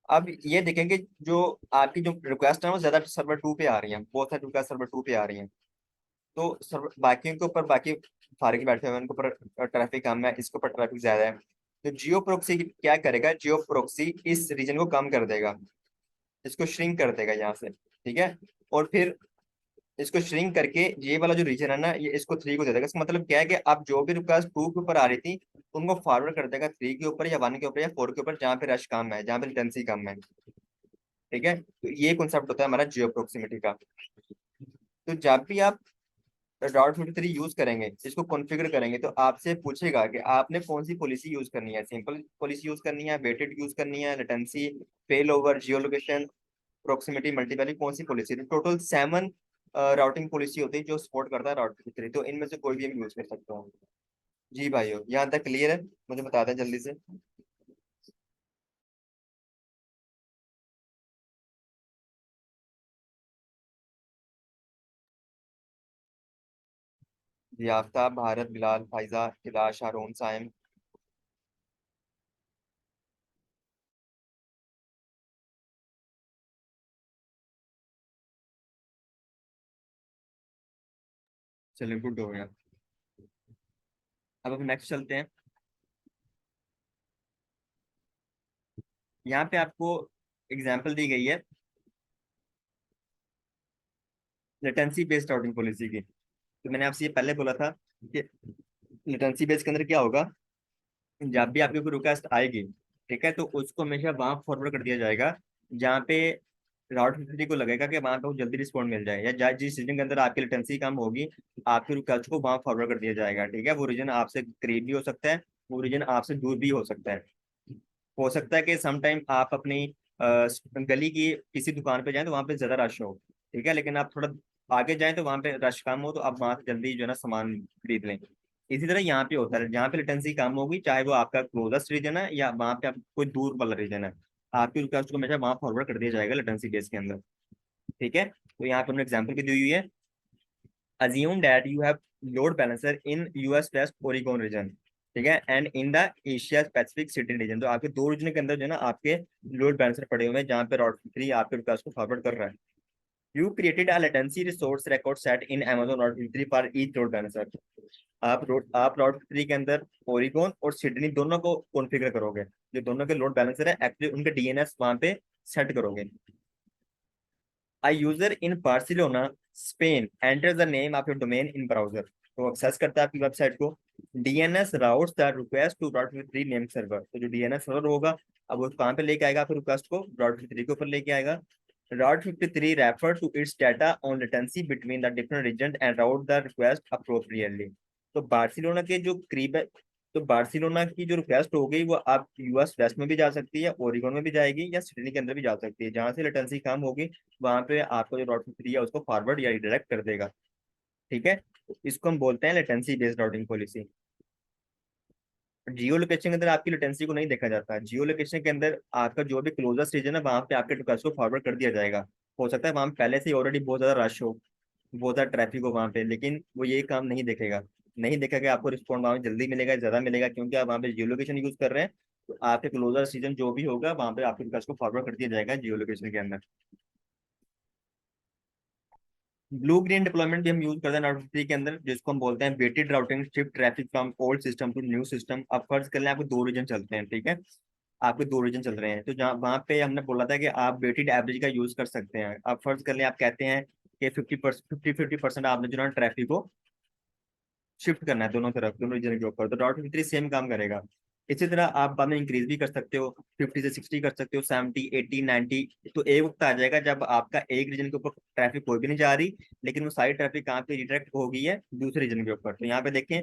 अब ये देखेंगे जो आपकी जो रिक्वेस्ट है वो ज्यादा सर्वर 2 पे आ रही है, बहुत सारी रिक्वेस्ट सर्वर 2 पे आ रही है। तो सर्वर बाकी के ऊपर बाकी फारिग बैठे हुए हैं, उनके ऊपर ट्रैफिक कम है, इसके ऊपर ट्रैफिक ज्यादा है। तो जियो प्रोक्सी क्या करेगा, जियो प्रोक्सी इस रीजन को कम कर देगा, इसको श्रिंक कर देगा यहाँ से। ठीक है। और फिर इसको श्रिंक करके ये वाला जो रीजन है ना, ये इसको 3 को दे देगा। इसका मतलब क्या है कि आप जो भी रिक्वेस्ट 2 के ऊपर आ रही थी उनको फॉरवर्ड कर देगा 3 के ऊपर या 1 के ऊपर या 4 के ऊपर, जहाँ पे रश कम है, जहाँ पे लेटेंसी कम है। ठीक है, तो ये कॉन्सेप्ट होता है हमारा जियो प्रोक्सिमिटी का। तो जब भी आप Route 53 यूज करेंगे, इसको कॉन्फ़िगर करेंगे, तो आपसे पूछेगा कि आपने कौन सी पॉलिसी यूज करनी है, सिंपल पॉलिसी यूज करनी है, वेटेड यूज करनी है, लेटेंसी, फेल ओवर, जियो लोकेशन, प्रोक्सिमिटी, मल्टी वैल्यू, कौन सी पॉलिसी। तो टोटल 7 राउटिंग पॉलिसी होती है जो सपोर्ट करता है Route 53। तो इनमें से कोई भी हम यूज कर सकते हो। जी भाइयों, यहाँ तक क्लियर है? मुझे बता दें जल्दी से। जी, आफ्ताब, भारत, बिलाल, फाइजा, कैलाश, हारून, साइम। चलिए, गुड हो गया। अब नेक्स्ट चलते हैं। यहाँ पे आपको एग्जाम्पल दी गई है लेटेंसी बेस्ड राउटिंग पॉलिसी की। तो मैंने आपसे ये पहले बोला था कि लेटेंसी बेस के अंदर क्या होगा, जब भी आपकी कोई रिक्वेस्ट आएगी, ठीक है, तो उसको हमेशा वहां फॉरवर्ड कर दिया जाएगा जहाँ पे Route 53 को लगेगा कि वहां पे वो जल्दी रिस्पॉन्ड मिल जाए, या जिस रीजन के अंदर आपकी लेटेंसी कम होगी, आपकी रिक्वेस्ट को वहां फॉरवर्ड कर दिया जाएगा। ठीक है, वो रीजन आपसे करीब भी हो सकता है, वो रीजन आपसे दूर भी हो सकता है। हो सकता है कि समटाइम आप अपनी गली की किसी दुकान पे जाएं तो वहां पे ज्यादा रश हो, ठीक है, लेकिन आप थोड़ा आगे जाएं तो वहां पे रश कम हो, तो आप वहां से जल्दी जो है ना सामान खरीद लें। इसी तरह यहाँ पे होता है, जहाँ पे लेटेंसी कम होगी, चाहे वो आपका क्लोजेस्ट रीजन है या वहां पे आप कोई दूर वाला रीजन है, आपकी रिक्वेस्ट को हमेशा वहां फॉरवर्ड कर दिया जाएगा लेटेंसी बेस के अंदर। ठीक है, तो यहाँ पे हमने एग्जाम्पल भी दी हुई है। assume that you have load balancer in US West Oregon region, ठीक है, and in the Asia Pacific city region. तो आपके दो रीजन के अंदर जो है ना आपके लोड बैलेंसर पड़े हुए हैं, जहाँ पे Route 53 आपके रिक्वेस्ट को फॉरवर्ड कर रहा है। You created a latency resource record set in Amazon Route 53 for each load balancer. आप Route 53 के अंदर ओरिगोन और सिडनी दोनों को कॉन्फ़िगर करोगे, जो दोनों के लोड बैलेंसर है, एक्चुअली उनके डीएनएस वहां पे सेट करोगे। A user in Barcelona, Spain enters the name of your domain in browser, तो एक्सेस करता है आपकी वेबसाइट को। DNS routes the request to Route 53 name server. तो जो डीएनएस सर्वर होगा, अब वो कहाँ पे लेके आएगा, फिर रिक्वेस्ट को Route 53 के ऊपर लेके आएगा। Route 53 refer to its data on latency between the different regions and route the request appropriately। तो बार्सिलोना के जो करीब है, तो बार्सिलोना की जो रिक्वेस्ट हो गई वो आप यूएस वेस्ट में भी जा सकती है, ओरिगोन में भी जाएगी, या सिडनी के अंदर भी जा सकती है। जहां से लेटेंसी कम होगी वहां पे आपको जो Route 53 है उसको फॉरवर्ड या रिडायरेक्ट कर देगा। ठीक है, तो इसको हम बोलते हैं लेटेंसी बेस्ड राउटिंग पॉलिसी। जियो लोकेशन के अंदर आपकी लेटेंसी को नहीं देखा जाता। जियो लोकेशन के अंदर आपका जो भी क्लोजेस्ट रीजन है वहां पे आपके रिक्वेस्ट को फॉरवर्ड कर दिया जाएगा। हो सकता है वहां पे पहले से ही ऑलरेडी बहुत ज्यादा रश हो, बहुत ज्यादा ट्रैफिक हो वहां पे, लेकिन वो ये काम नहीं देखेगा। नहीं देखेगा आपको रिस्पॉन्ड वहां पे जल्दी मिलेगा, ज्यादा मिलेगा, क्योंकि आप वहां पे जियो लोकेशन यूज कर रहे हैं। तो आपके क्लोजर रीजन जो भी होगा वहां पे आपके रिक्वेस्ट को फॉरवर्ड कर दिया जाएगा जियो लोकेशन के अंदर। ब्लू ग्रीन डिप्लॉयमेंट भी हम यूज करते हैं Route 53 के अंदर, जिसको हम बोलते हैं weighted routing, shift traffic from old system to new system. अब फर्ज कर लें आपको दो रीजन चलते हैं, ठीक है, आपके दो रीजन चल रहे हैं, तो जहाँ वहां पे हमने बोला था कि आप वेटेड एवरेज का यूज कर सकते हैं। अब फर्ज कर लें आप कहते हैं कि 50% आपने जो है ट्रैफिक को शिफ्ट करना है दोनों तरफ, दोनों रीजन के ऊपर, तो Route 53 सेम काम करेगा। इसी तरह आप बाद में इंक्रीज भी कर सकते हो, 50 से 60 कर सकते हो, 70, 80, 90। तो एक वक्त आ जाएगा जब आपका एक रीजन के ऊपर ट्रैफिक कोई भी नहीं जा रही, लेकिन वो सारी ट्रैफिक कहाँ पे रिडायरेक्ट हो गई है, दूसरे रीजन के ऊपर। तो यहाँ पे देखें,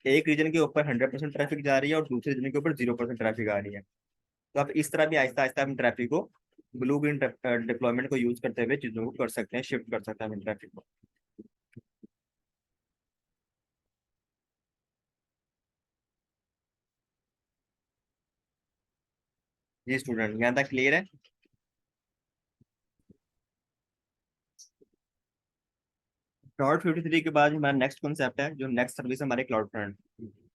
एक रीजन के ऊपर 100% ट्रैफिक जा रही है और दूसरे रीजन के ऊपर 0% ट्रैफिक आ रही है। तो आप इस तरह भी आहिस्ता आहिस्ता हम ट्रैफिक को ब्लू ग्रीन डिप्लॉयमेंट को यूज करते हुए चीजों को कर सकते हैं, शिफ्ट कर सकते हैं हम ट्रैफिक को। जी स्टूडेंट, यहाँ तक क्लियर है? Route 53 के बाद हमारा नेक्स्ट कॉन्सेप्ट है, जो नेक्स्ट सर्विस हमारे क्लाउड फ्रंट।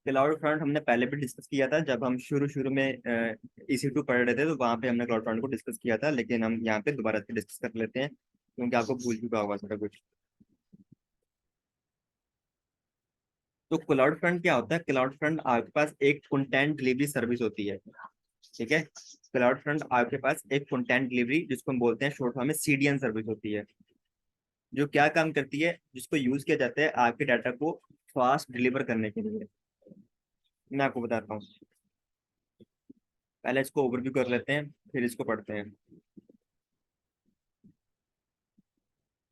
क्लाउड फ्रंट हमने पहले भी डिस्कस किया था जब हम शुरू शुरू में EC2 पढ़ रहे थे, तो वहाँ पे हमने क्लाउड फ्रंट को डिस्कस किया था, लेकिन हम यहाँ पे दोबारा से डिस्कस कर लेते हैं क्योंकि आपको भूल चुका होगा सारा कुछ। तो क्लाउड फ्रंट क्या होता है? क्लाउड फ्रंट आपके पास एक कंटेंट डिलीवरी सर्विस होती है, ठीक है। क्लाउड फ्रंट आपके पास एक कंटेंट डिलीवरी, जिसको हम बोलते हैं शॉर्ट फॉर्म में सीडीएन सर्विस होती है, जो क्या काम करती है, जिसको यूज किया जाता है आपके डाटा को फास्ट डिलीवर करने के लिए। मैं आपको बताता हूँ, पहले इसको ओवरव्यू कर लेते हैं, फिर इसको पढ़ते हैं।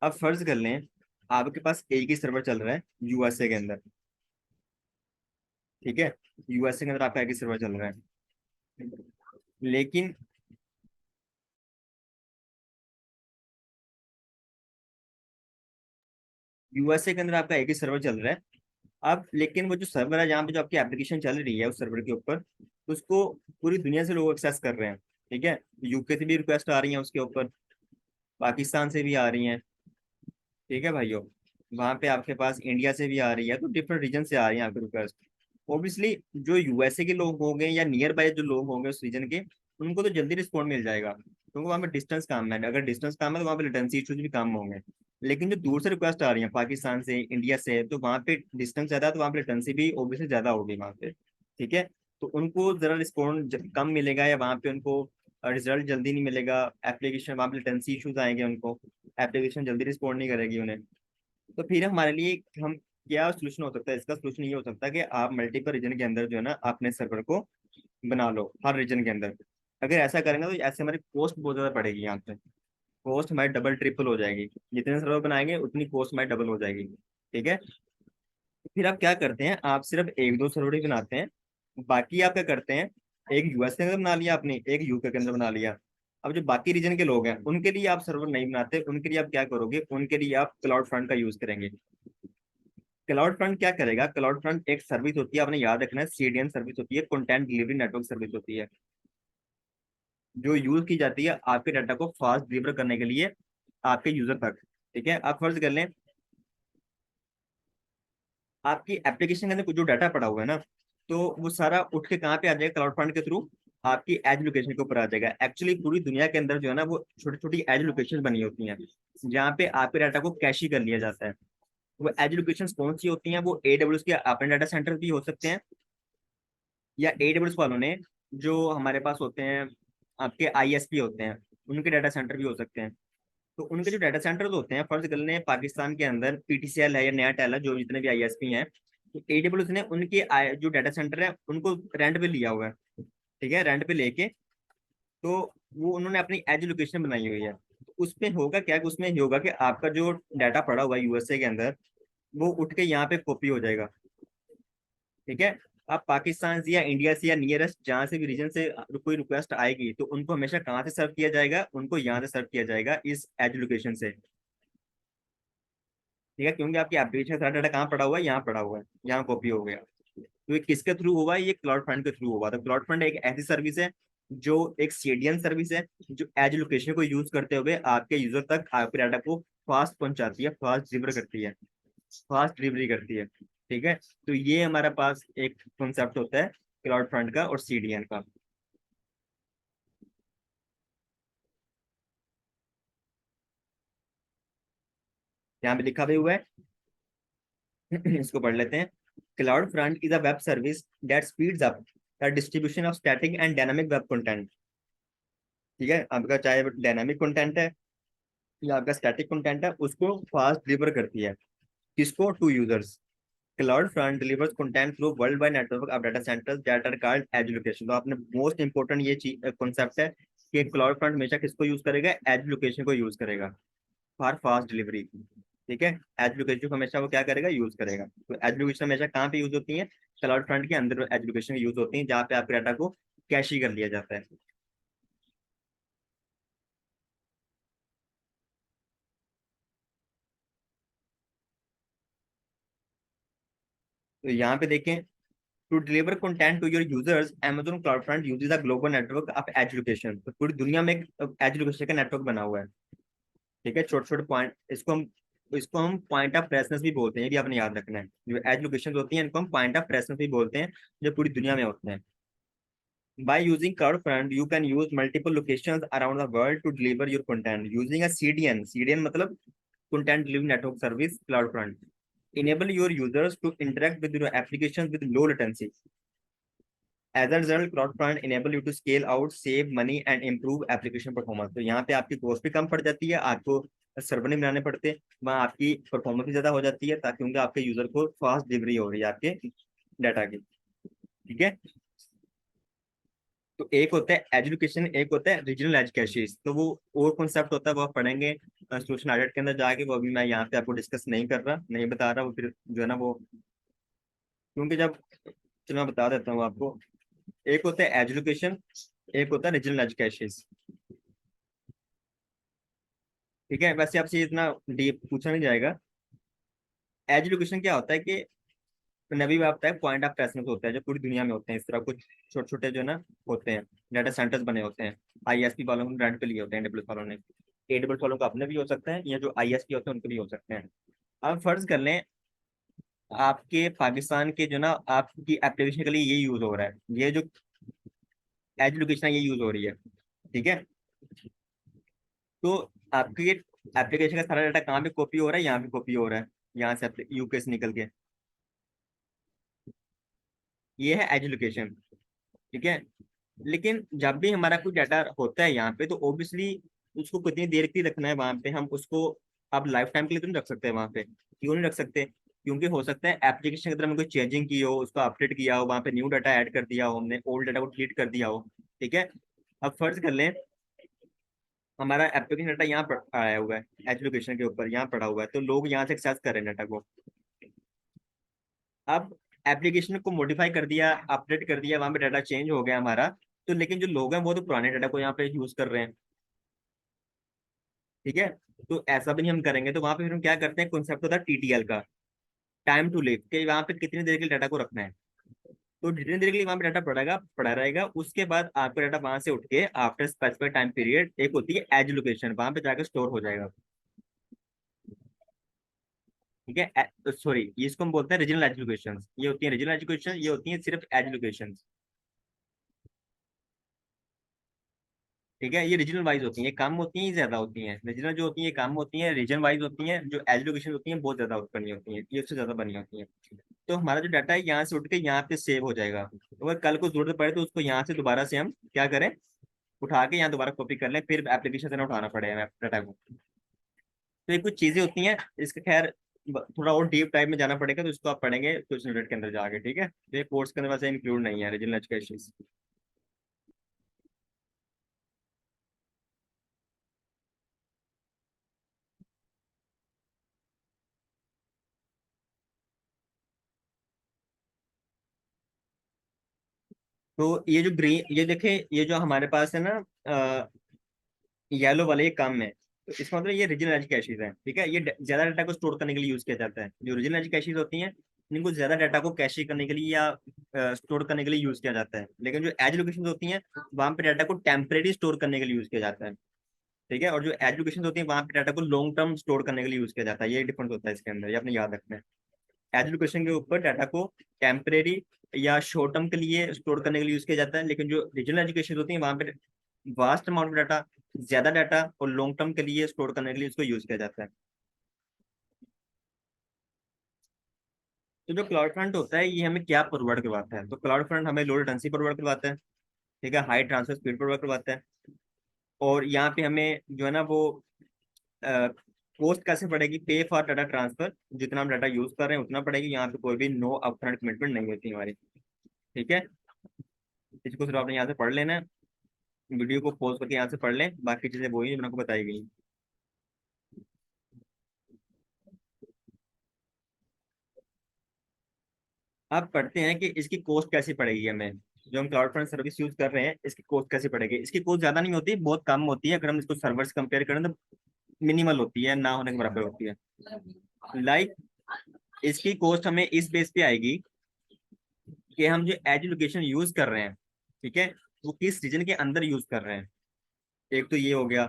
अब फर्ज कर लें आपके पास एक ही सर्वर चल रहा है यूएसए के अंदर, ठीक है। यूएसए के अंदर आपका एक ही सर्वर चल रहा है, लेकिन यूएसए के अंदर आपका एक ही सर्वर चल रहा है। अब लेकिन वो जो सर्वर है जहाँ पे जो आपकी एप्लीकेशन चल रही है उस सर्वर के ऊपर, उसको पूरी दुनिया से लोग एक्सेस कर रहे हैं, ठीक है। यूके से भी रिक्वेस्ट आ रही है उसके ऊपर, पाकिस्तान से भी आ रही हैं, ठीक है भाइयों। वहां पे आपके पास इंडिया से भी आ रही है, तो डिफरेंट रीजन से आ रही है आपके रिक्वेस्ट। ऑब्वियसली जो यूएसए के लोग होंगे या नियर बाय जो लोग होंगे उस रीजन के, उनको तो जल्दी रिस्पॉन्ड मिल जाएगा, क्योंकि वहाँ पे डिस्टेंस कम है। अगर डिस्टेंस कम है तो वहाँ पे लेटेंसी इश्यूज भी कम होंगे। लेकिन जो दूर से रिक्वेस्ट आ रही है पाकिस्तान से, इंडिया से, तो वहाँ पे डिस्टेंस ज्यादा है, तो वहाँ पे लेटेंसी भी ऑब्वियसली ज्यादा होगी वहाँ पे, ठीक है। तो उनको जरा रिस्पॉन्ड कम मिलेगा, या वहाँ पे उनको रिजल्ट जल्दी नहीं मिलेगा, एप्लीकेशन वहाँ पे लेटेंसी इश्यूज आएंगे उनको, एप्लीकेशन जल्दी रिस्पॉन्ड नहीं करेगी उन्हें। तो फिर हमारे लिए हम क्या सोल्यूशन हो सकता है, इसका सोल्यूशन ये हो सकता है कि आप मल्टीपल रीजन के अंदर जो है ना अपने सर्वर को बना लो, हर रीजन के अंदर। अगर ऐसा करेंगे तो ऐसे हमारी कॉस्ट बहुत ज्यादा बढ़ेगी, यहाँ पे कॉस्ट हमारी डबल ट्रिपल हो जाएगी, जितने सर्वर बनाएंगे उतनी कॉस्ट हमारी डबल हो जाएगी, ठीक है। फिर आप क्या करते हैं, आप सिर्फ एक दो सर्वर ही बनाते हैं, बाकी आप क्या करते हैं, एक यूएस के अंदर बना लिया आपने, एक यूके के अंदर बना लिया। अब जो बाकी रीजन के लोग हैं उनके लिए आप सर्वर नहीं बनाते, उनके लिए आप क्या करोगे, उनके लिए आप क्लाउड फ्रंट का यूज करेंगे। क्लाउड फ्रंट क्या करेगा, क्लाउड फ्रंट एक सर्विस होती है, आपने याद रखना है, सीडीएन सर्विस होती है, कंटेंट डिलीवरी नेटवर्क सर्विस होती है, जो यूज की जाती है आपके डाटा को फास्ट डिलीवर करने के लिए आपके यूजर तक, ठीक है। आप फर्ज कर लें आपकी एप्लीकेशन के अंदर कुछ जो डाटा पड़ा हुआ है ना, तो वो सारा उठ के कहाँ पे आ जाएगा, क्लाउड फ्रंट के थ्रू आपकी एज लोकेशन के ऊपर आ जाएगा। एक्चुअली पूरी दुनिया के अंदर जो है ना, वो छोटी छोटी एज लोकेशन बनी होती हैं, जहाँ पे आपके डाटा को कैशी कर लिया जाता है। वो एज लोकेशन कौन सी होती हैं, वो एडब्ल्यूएस के अपने डाटा सेंटर भी हो सकते हैं, या एडब्ल्यूएस वालों ने जो हमारे पास होते हैं, आपके आईएसपी होते हैं, उनके डाटा सेंटर भी हो सकते हैं। तो उनके जो डाटा सेंटर्स होते हैं, फर्ज कर लें पाकिस्तान के अंदर पीटीसीएल है या नया टेल है, जो जितने भी आईएसपी हैं, तो एडब्ल्यूएस ने उनके जो डाटा सेंटर है उनको रेंट पे लिया हुआ है, ठीक है। रेंट पे लेके तो वो उन्होंने अपनी एज लोकेशन बनाई हुई है। तो उसमें होगा क्या, कि उसमें ये होगा कि आपका जो डाटा पड़ा हुआ है यूएसए के अंदर, वो उठ के यहाँ पे कॉपी हो जाएगा, ठीक है। आप पाकिस्तान से या इंडिया से या नियरेस्ट जहां से भी रीजन से कोई रिक्वेस्ट आएगी, तो उनको हमेशा कहाँ से सर्व किया जाएगा, उनको यहाँ से सर्व किया जाएगा, इस एज लोकेशन से, ठीक है। क्योंकि आपकी एप्लीकेशन का सारा डाटा कहाँ पड़ा हुआ है, यहाँ पड़ा हुआ है, यहाँ कॉपी हो गया। तो ये किसके थ्रू हुआ है, ये क्लाउड फ्रंट के थ्रू हुआ। तो क्लाउड फ्रंट एक ऐसी सर्विस है, जो एक सीडीएन सर्विस है, जो एज लोकेशन को यूज करते हुए आपके यूजर तक आपके डाटा को फास्ट पहुंचाती है, फास्ट डिलीवर करती है, फास्ट डिलीवरी करती है, ठीक है। तो ये हमारे पास एक कॉन्सेप्ट होता है क्लाउड फ्रंट का और सीडीएन का। यहाँ पे लिखा भी हुआ है, इसको पढ़ लेते हैं। Cloud front is a web service that speeds up the distribution of static and dynamic web content, ठीक है। आपका चाहे डायनामिक कंटेंट है या आपका स्टैटिक कंटेंट है, उसको फास्ट डिलीवर करती है, किसको, to users. Cloud front delivers content through world wide network of data centres that are called edge location. तो आपने मोस्ट इंपोर्टेंट ये चीज कॉन्सेप्ट है कि क्लाउड फ्रंट हमेशा किसको यूज करेगा, एज लोकेशन को यूज करेगा फॉर फास्ट डिलीवरी, ठीक है। एज लोकेशन को हमेशा वो क्या करेगा, यूज करेगा। तो एज लोकेशन हमेशा कहाँ पे यूज होती है, क्लाउड फ्रंट के अंदर एज लोकेशन यूज होती है, जहाँ पे आपके डाटा को कैशी कर लिया जाता है। तो यहाँ पे देखें, to deliver content to your users Amazon cloud front uses a global network of edge location. तो पूरी दुनिया में एक एज लोकेशन का नेटवर्क बना हुआ है, ठीक है। छोटे छोटे पॉइंट, इसको हम पॉइंट ऑफ प्रेजेंस भी बोलते हैं, ये भी आपने याद रखना है। जो एज लोकेशन होती हैं इनको हम पॉइंट ऑफ प्रेजेंस भी बोलते हैं, जो पूरी दुनिया में होते हैं। By using CloudFront, you can use multiple locations around the world to deliver your content using a CDN. CDN मतलब Content Delivery Network Service, CloudFront. Enable your users to interact with your applications with low latency. As a result cloud front enable you to scale out, save money and improve application performance. तो यहाँ पे आपकी कॉस्ट भी कम पड़ जाती है, आपको सर्वर नहीं बनाने पड़ते, वहाँ आपकी परफॉर्मेंस भी ज्यादा हो जाती है, ताकि क्योंकि आपके यूजर को फास्ट डिलीवरी हो रही है आपके डाटा की। ठीक है। तो एक होता है एजुकेशन, एक होता है रीजनल एजुकेशन। तो वो और कॉन्सेप्ट होता है, वो आप पढ़ेंगे सोल्यूशन ऑडिट के अंदर जाके, वो अभी मैं यहाँ पे आपको डिस्कस नहीं कर रहा, नहीं बता रहा, वो फिर जो है ना वो, क्योंकि जब, चलो मैं बता देता हूँ आपको। एक होता है एजुकेशन, एक होता है रीजनल एजुकेशन। ठीक है, वैसे आपसे इतना डीप पूछा नहीं जाएगा। एजुकेशन क्या होता है कि नबी आपका है पॉइंट ऑफ प्रेजेंस होता है जो पूरी दुनिया में होते हैं, इस तरह कुछ छोटे छोटे जो है ना होते हैं, डाटा सेंटर्स बने होते हैं। आईएसपी वालों ने रेंट पे लिए होते हैं, एडब्ल्यूएस वालों ने, एडब्ल्यूएस वालों को अपने भी हो सकते हैं, या जो आईएसपी होते हैं उनके भी हो सकते हैं। अब फर्ज कर लें आपके पाकिस्तान के जो ना आपकी एप्लीकेशन के लिए ये यूज हो रहा है, ये जो एजुकेशन है ये यूज हो रही है। ठीक है। तो आपकी एप्लीकेशन का सारा डाटा कहाँ पे कॉपी हो रहा है, यहाँ पे कॉपी हो रहा है, यहाँ से यूके से निकल के। ये है एजुकेशन। ठीक है। लेकिन जब भी हमारा कोई डाटा होता है यहाँ पे, तो ऑब्वियसली उसको कितनी देर के लिए रखना है वहां पे, हम उसको अब लाइफ टाइम के लिए तो नहीं रख सकते वहां पे। क्यों नहीं रख सकते? क्योंकि हो सकता है एप्लीकेशन के अंदर हमने कोई चेंजिंग की हो, उसको अपडेट किया हो, वहां पे न्यू डाटा ऐड कर दिया हो, हमने ओल्ड डाटा को डिलीट कर दिया हो। ठीक है। अब फर्ज कर लें हमारा एप्लीकेशन डाटा यहाँ पर आया हुआ है, एजुकेशन के ऊपर यहाँ पड़ा हुआ है, तो लोग यहाँ से एक्सेस कर रहे हैं डाटा को। अब एप्लीकेशन को मॉडिफाई कर दिया, अपडेट कर दिया, वहां पे डाटा चेंज हो गया हमारा, तो लेकिन जो लोग हैं वो तो पुराने डाटा को यहाँ पे यूज कर रहे हैं। ठीक है। तो ऐसा भी नहीं हम करेंगे, तो वहां पे फिर हम क्या करते हैं, कॉन्सेप्ट होता है टीटीएल का, टाइम टू लिव, कि वहां पे कितनी देर के लिए डाटा को रखना है। तो जितनी देर के लिए वहां पे डाटा पड़ा रहेगा, उसके बाद आपका डाटा वहां से उठ के आफ्टर स्पेसिफाइड टाइम पीरियड एक होती है एज लोकेशन, वहां पे जाकर स्टोर हो जाएगा। ठीक है। सॉरी, ये इसको हम बोलते हैं रीजनल एजुकेशन, ये होती है रीजनल एजुकेशन, ये होती है सिर्फ एजुकेशन। ठीक है। ये रीजनल वाइज होती हैं, ये कम होती हैं, ये ज्यादा होती हैं। रीजनल जो होती है कम होती हैं, रीजन वाइज होती हैं। जो एजुकेशन होती हैं बहुत ज्यादा बनी होती हैं, ये उससे ज्यादा बनी होती हैं। तो हमारा जो डाटा है यहाँ से उठ के यहाँ पे सेव हो जाएगा, तो अगर कल को जरूरत पड़े तो उसको यहाँ से दोबारा से हम क्या करें, उठा के यहाँ दोबारा कॉपी कर लें, फिर एप्लीकेशन से ना उठाना पड़ेगा डाटा को। तो ये कुछ चीजें होती हैं, इसका खैर थोड़ा और डीप टाइप में जाना पड़ेगा, तो इसको आप पढ़ेंगे कुछ मिनट के अंदर जाके। ठीक है। तो ये कोर्स के अंदर वैसे इंक्लूड नहीं है रीजनल एजुकेशन। तो ये जो ग्रीन, ये देखें, ये जो हमारे पास है ना येलो वाले, ये कम है, तो इसका मतलब ये रीजनल एज कैशेज है। ठीक है। ये ज्यादा डाटा को स्टोर करने के लिए यूज किया जाता है। जो रीजनल एज कैशेज होती हैं इनको ज्यादा डाटा को कैशे करने के लिए या स्टोर करने के लिए यूज किया जाता है। लेकिन जो एज लोकेशन होती हैं वहां पे डाटा को टेम्परेरी स्टोर करने के लिए यूज किया जाता है। ठीक है। और जो एज लोकेशन होती है वहां पे डाटा को लॉन्ग टर्म स्टोर करने के लिए यूज किया जाता है। ये डिफरेंस होता है इसके अंदर, ये आपने याद रखना है। एज लोकेशन के ऊपर डाटा को टेम्परेरी या शॉर्ट टर्म के लिए स्टोर करने के लिए यूज किया जाता है, लेकिन जो रीजनल एजुकेशन होती है वहां पे वास्ट अमाउंट ऑफ डाटा, ज्यादा डाटा और लॉन्ग टर्म के लिए स्टोर करने के लिए इसको यूज किया जाता है। तो जो क्लाउड फ्रंट होता है ये हमें क्या प्रोवाइड करवाता है, तो क्लाउड फ्रंट हमें लो लेटेंसी प्रोवाइड करवाता है। ठीक है। हाई ट्रांसफर स्पीड प्रोवाइड करवाता है। और यहाँ पे हमें जो है ना वो कॉस्ट कैसे पड़ेगी, पे फॉर डाटा ट्रांसफर, जितना हम डाटा यूज कर रहे हैं उतना पड़ेगी, यहाँ पे कोई भी नो अपफ्रंट कमिटमेंट नहीं होती हमारी। ठीक है। इसको सिर्फ आपने यहाँ से पढ़ लेना है, वीडियो को पॉज करके यहाँ से पढ़ लें, बाकी चीजें वही जो मैंने आपको बताई गई। अब पढ़ते हैं कि इसकी कॉस्ट कैसी पड़ेगी हमें, जो हम क्लाउड फ्रंट सर्विस यूज कर रहे हैं इसकी कॉस्ट कैसी पड़ेगी। इसकी कॉस्ट ज्यादा नहीं होती, बहुत कम होती है, अगर हम इसको सर्वर से कंपेयर करें तो मिनिमल होती है, ना होने के बराबर होती है। लाइक इसकी कॉस्ट हमें इस बेस पे आएगी कि हम जो एज लोकेशन यूज कर रहे हैं, ठीक है, वो किस रीजन के अंदर यूज कर रहे हैं। एक तो ये हो गया,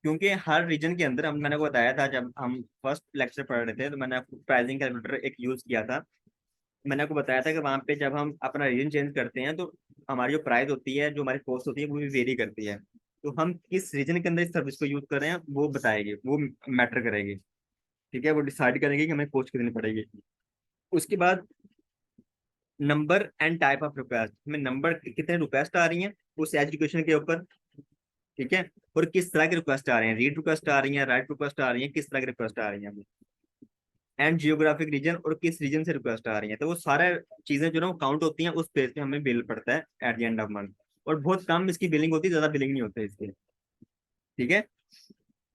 क्योंकि हर रीजन के अंदर हम, मैंने को बताया था जब हम फर्स्ट लेक्चर पढ़ रहे थे, तो मैंने आपको प्राइसिंग कैलकुलेटर एक यूज किया था। मैंने आपको बताया था कि वहाँ पे जब हम अपना रीजन चेंज करते हैं तो हमारी जो प्राइस होती है, जो हमारी कॉस्ट होती है, वो भी वेरी करती है। तो हम किस रीजन के अंदर इस सर्विस को यूज कर रहे हैं वो बताएगी, वो मैटर करेगी। ठीक है। वो डिसाइड करेंगे कि हमें कॉस्ट कितनी पड़ेगी। उसके बाद number and type of request, हमें नंबर कितने रिक्वेस्ट आ रही हैं उस एजुकेशन के ऊपर, ठीक है, और किस तरह की रिक्वेस्ट आ रही हैं, रीड रिक्वेस्ट आ रही हैं, राइट रिक्वेस्ट आ रही हैं, किस तरह की रिक्वेस्ट आ रही हैं, एंड जियोग्राफिक रीजन, और किस रीजन से रिक्वेस्ट आ रही है। तो वो सारा चीजें जो ना वो काउंट होती हैं, उस बेस पे हमें बिल पड़ता है at the end of month. और बहुत कम इसकी बिलिंग होती है, ज्यादा बिलिंग नहीं होती है इसकी, ठीक है।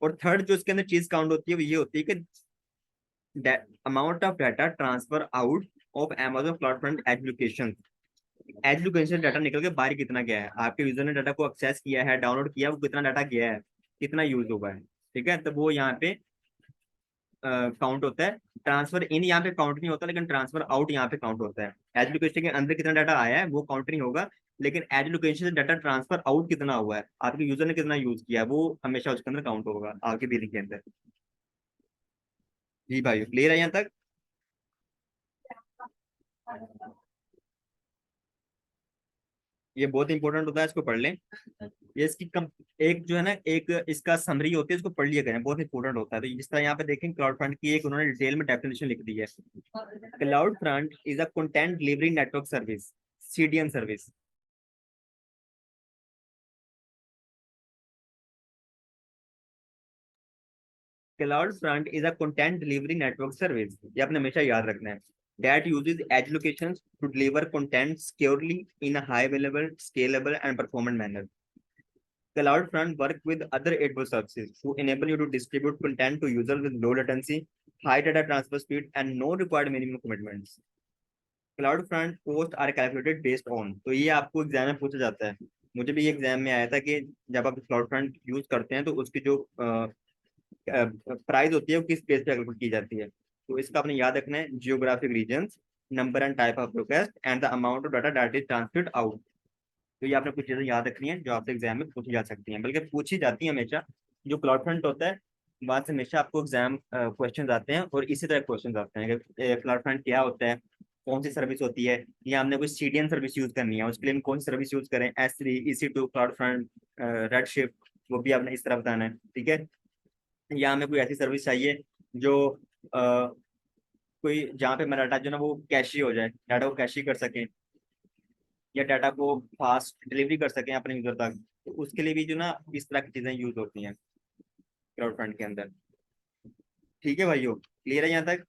और थर्ड जो इसके अंदर चीज काउंट होती है वो ये होती है कि amount of data transfer out of Amazon cloud front education. Education data निकल के बाहर कितना गया है, आपके यूजर ने डाटा को एक्सेस किया है, डाउनलोड किया, वो कितना डाटा गया है, कितना यूज हुआ है, ठीक है। तो वो यहाँ पे काउंट होता है। ट्रांसफर इन यहाँ पे काउंट नहीं होता, लेकिन ट्रांसफर आउट यहाँ पे काउंट होता है। एज लोकेशन के अंदर कितना डाटा आया है वो काउंट नहीं होगा, लेकिन एज लोकेशन से डाटा ट्रांसफर आउट कितना हुआ है, आपके यूजर ने कितना यूज किया है, वो हमेशा उसके अंदर काउंट होगा आपके बिलिंग के अंदर। जी भाई, क्लियर है यहाँ तक? ये बहुत इंपॉर्टेंट होता है, इसको पढ़ लें। ये इसकी एक जो है ना, एक इसका समरी होती है, इसको पढ़ लिया करें, बहुत इंपॉर्टेंट होता है। तो जिस तरह यहाँ पे देखें, क्लाउड फ्रंट की एक उन्होंने डिटेल में डेफिनेशन लिख दी है। Cloud front is a content delivery network service, CDN service. Cloud front is a content delivery network service, ये आपने हमेशा याद रखना है। That uses edge locations to deliver content securely in a high available, scalable, and performant manner. CloudFront work with other AWS services to enable you to distribute content to users with low latency, high data transfer speed, and no required minimum commitments. CloudFront costs are calculated based on, तो ये आपको एग्जाम में पूछा जाता है। मुझे भी एग्जाम में आया था कि जब आप CloudFront यूज करते हैं तो उसकी जो प्राइस होती है वो किस बेस पे कैलकुलेट की जाती है। तो इसका आपने याद रखना है, geographic region, number and type of request, and the amount of data that is transferred out. तो ये आपने कुछ चीजें याद रखनी है जो आपसे एग्जाम में पूछी जा सकती हैं, बल्कि पूछी जाती है हमेशा। जो क्लाउड फ्रंट होता है वहां से हमेशा आपको एग्जाम क्वेश्चन आते हैं, और इसी तरह क्वेश्चन आते हैं कि क्लाउड फ्रंट क्या होता है, कौन सी सर्विस होती है, या हमने कोई CDN सर्विस यूज करनी है, उसके लिए हम कौन सी सर्विस यूज करें, S3, EC2, cloud front, red, वो भी आपने इस तरह बताना है, ठीक है। या हमें कोई ऐसी सर्विस चाहिए जो कोई जहाँ पे मेरा डाटा जो ना वो कैशी हो जाए, डाटा को कैशी कर सकें, या डाटा को फास्ट डिलीवरी कर सकें अपने यूजर तक, तो उसके लिए भी जो ना इस तरह की चीजें यूज होती हैं क्लाउड फ्रंट के अंदर। ठीक है भाइयों, क्लियर है यहाँ तक?